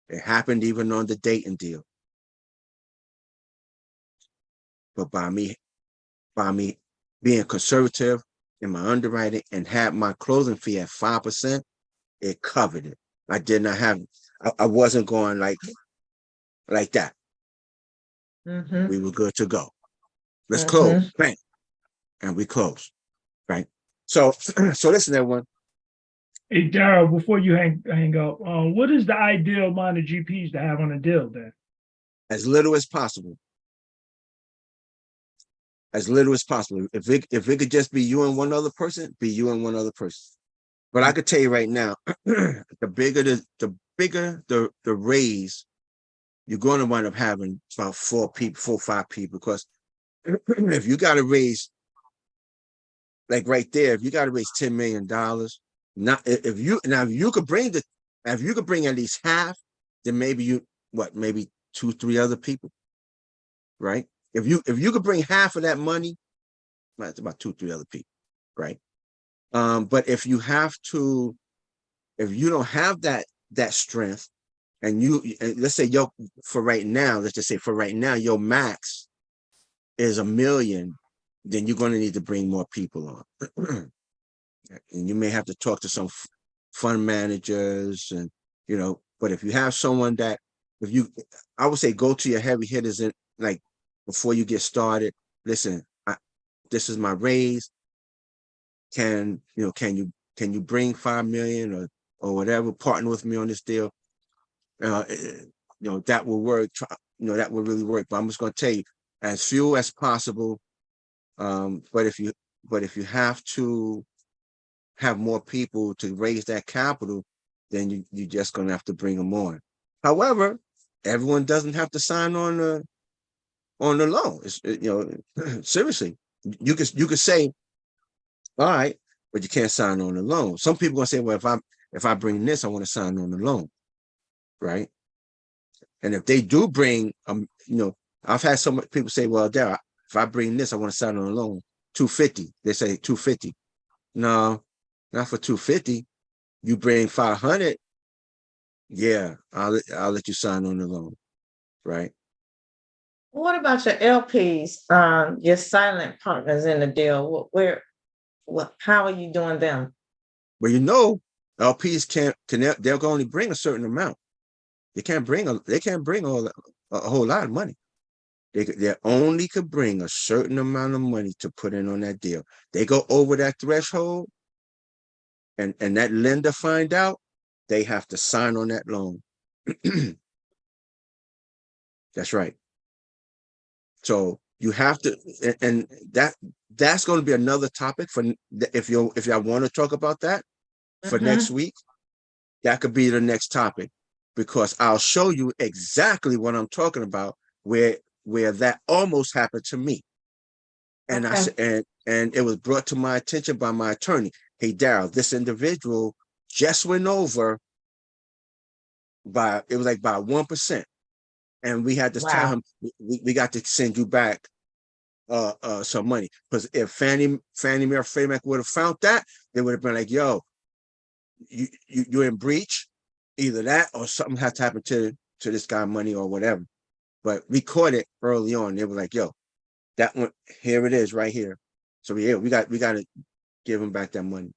It happened even on the Dayton deal. But by me being conservative in my underwriting and had my closing fee at 5%, it covered it. I did not have, I wasn't going like that. Mm-hmm. We were good to go. Let's Mm-hmm. close. Bang. And we close. Right. So listen, everyone. Hey, Daryl, before you hang up, what is the ideal amount of GPs to have on a deal then? As little as possible. As little as possible. If it could just be you and one other person, be you and one other person. But I could tell you right now, the bigger the raise, you're going to wind up having about 4 or 5 people, because if you got to raise, like right there, if you got to raise $10 million, not if you could bring at least half, then maybe maybe 2, 3 other people, right? If you could bring half of that money, that's about 2, 3 other people, right? But if you don't have that strength, and let's say let's just say for right now, your max is $1 million, then you're going to need to bring more people on. And you may have to talk to some fund managers, and but if you have someone that, I would say, go to your heavy hitters, and like, before you get started, listen, this is my raise. Can you bring 5 million or whatever, partner with me on this deal? That will work. That will really work. But I'm just going to tell you, as few as possible. But if you have to have more people to raise that capital, then you're just going to have to bring them on. However, everyone doesn't have to sign on the loan. Seriously, you could say, all right, but you can't sign on the loan. Some people are going to say, well, if I bring this, I want to sign on the loan, right? And if they do bring, I've had some people say, well, Darryl, if I bring this, I want to sign on the loan. 250. They say 250. No, not for 250. You bring 500. Yeah, I'll let you sign on the loan, right? What about your LPs, your silent partners in the deal? How are you doing them? Well, LPs they'll only bring a certain amount. They can't bring a whole lot of money. They only could bring a certain amount of money to put in on that deal. They go over that threshold, and that lender find out, they have to sign on that loan. That's right. So you have to, and that's going to be another topic for if y'all want to talk about that. for next week, that could be the next topic, because I'll show you exactly what I'm talking about, where that almost happened to me. And I said, and it was brought to my attention by my attorney. Hey, Daryl, this individual just went over by, it was like by 1%. And we had to tell him, we got to send you back some money. Because if Fannie Mae or Freddie Mac would have found that, they would have been like, yo, you're in breach, either that or something has to happen to this guy, money or whatever. But we caught it early on. They were like, yo, that one, here it is right here. So we got to give him back that money.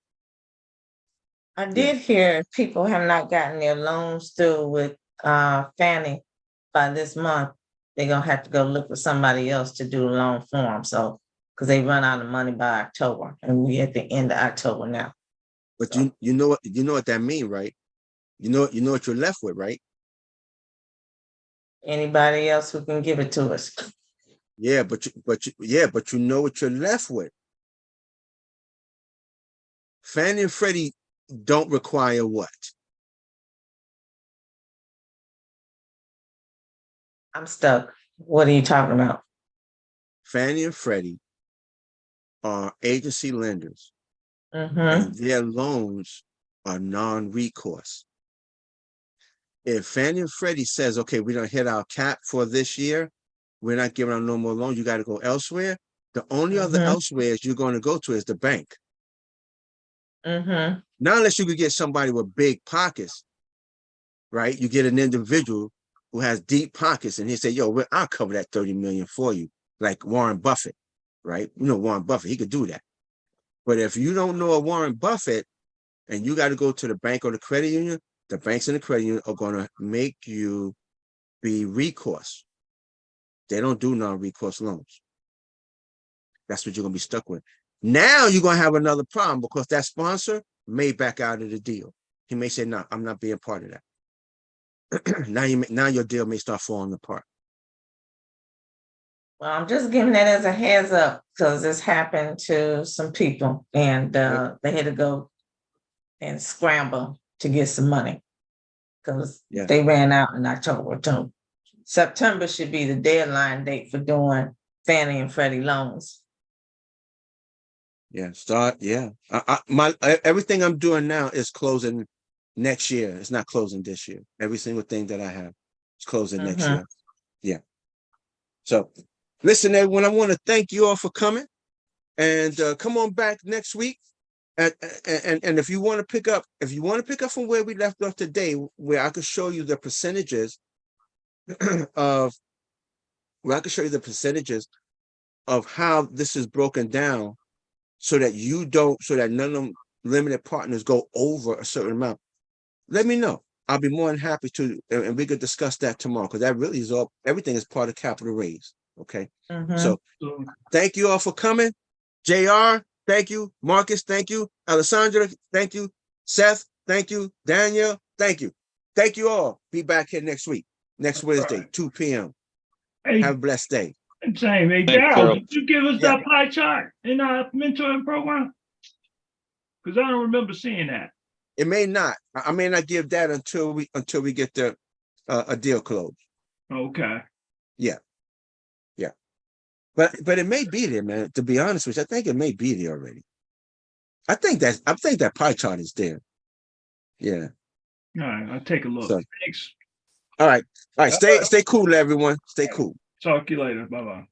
I did hear people have not gotten their loans through with Fannie by this month. They're gonna have to go look for somebody else to do the loan for them. So, because they run out of money by October, and we at the end of October now. But so, you know what that means, right? You know what you're left with, right? Anybody else who can give it to us. Yeah, but you know what you're left with. Fannie and Freddie don't require what? I'm stuck. What are you talking about? Fannie and Freddie are agency lenders, and their loans are non-recourse. If Fannie and Freddie says, okay, we don't hit our cap for this year, we're not giving out no more loans, you got to go elsewhere. The only other elsewhere you're going to go to is the bank. Not unless you could get somebody with big pockets, right? You get an individual who has deep pockets and he say, yo, I'll cover that 30 million for you, like Warren Buffett, right? You know, Warren Buffett, he could do that. But if you don't know a Warren Buffett and you got to go to the bank or the credit union, the banks and the credit union are going to make you be recourse. They don't do non-recourse loans. That's what you're going to be stuck with. Now you're going to have another problem because that sponsor may back out of the deal. He may say, no, I'm not being part of that. now your deal may start falling apart. Well, I'm just giving that as a heads up because this happened to some people and they had to go and scramble to get some money because they ran out in October too. September should be the deadline date for doing Fannie and Freddie loans. Everything I'm doing now is closing next year. It's not closing this year. Every single thing that I have is closing next year. Yeah. So listen, everyone, I want to thank you all for coming and come on back next week. And if you want to pick up, from where we left off today, where I could show you the percentages of how this is broken down so that none of them limited partners go over a certain amount, let me know. I'll be more than happy to, and we could discuss that tomorrow because that really is everything is part of capital raise. Okay. So thank you all for coming. JR, thank you. Marcus, thank you. Alessandra, thank you. Seth, thank you. Daniel, thank you. Thank you all. Be back here next week, next Wednesday, 2 p.m. Hey, have a blessed day. Same. Hey, Daryl, did you give us that pie chart in our mentoring program? Because I don't remember seeing that. It may not. I may not give that until we get the a deal closed. Okay. Yeah. But it may be there, man. To be honest with you, I think it may be there already. I think that pie chart is there. Yeah. All right, I'll take a look. So, thanks. All right. Stay cool, everyone. Stay cool. Talk to you later. Bye-bye.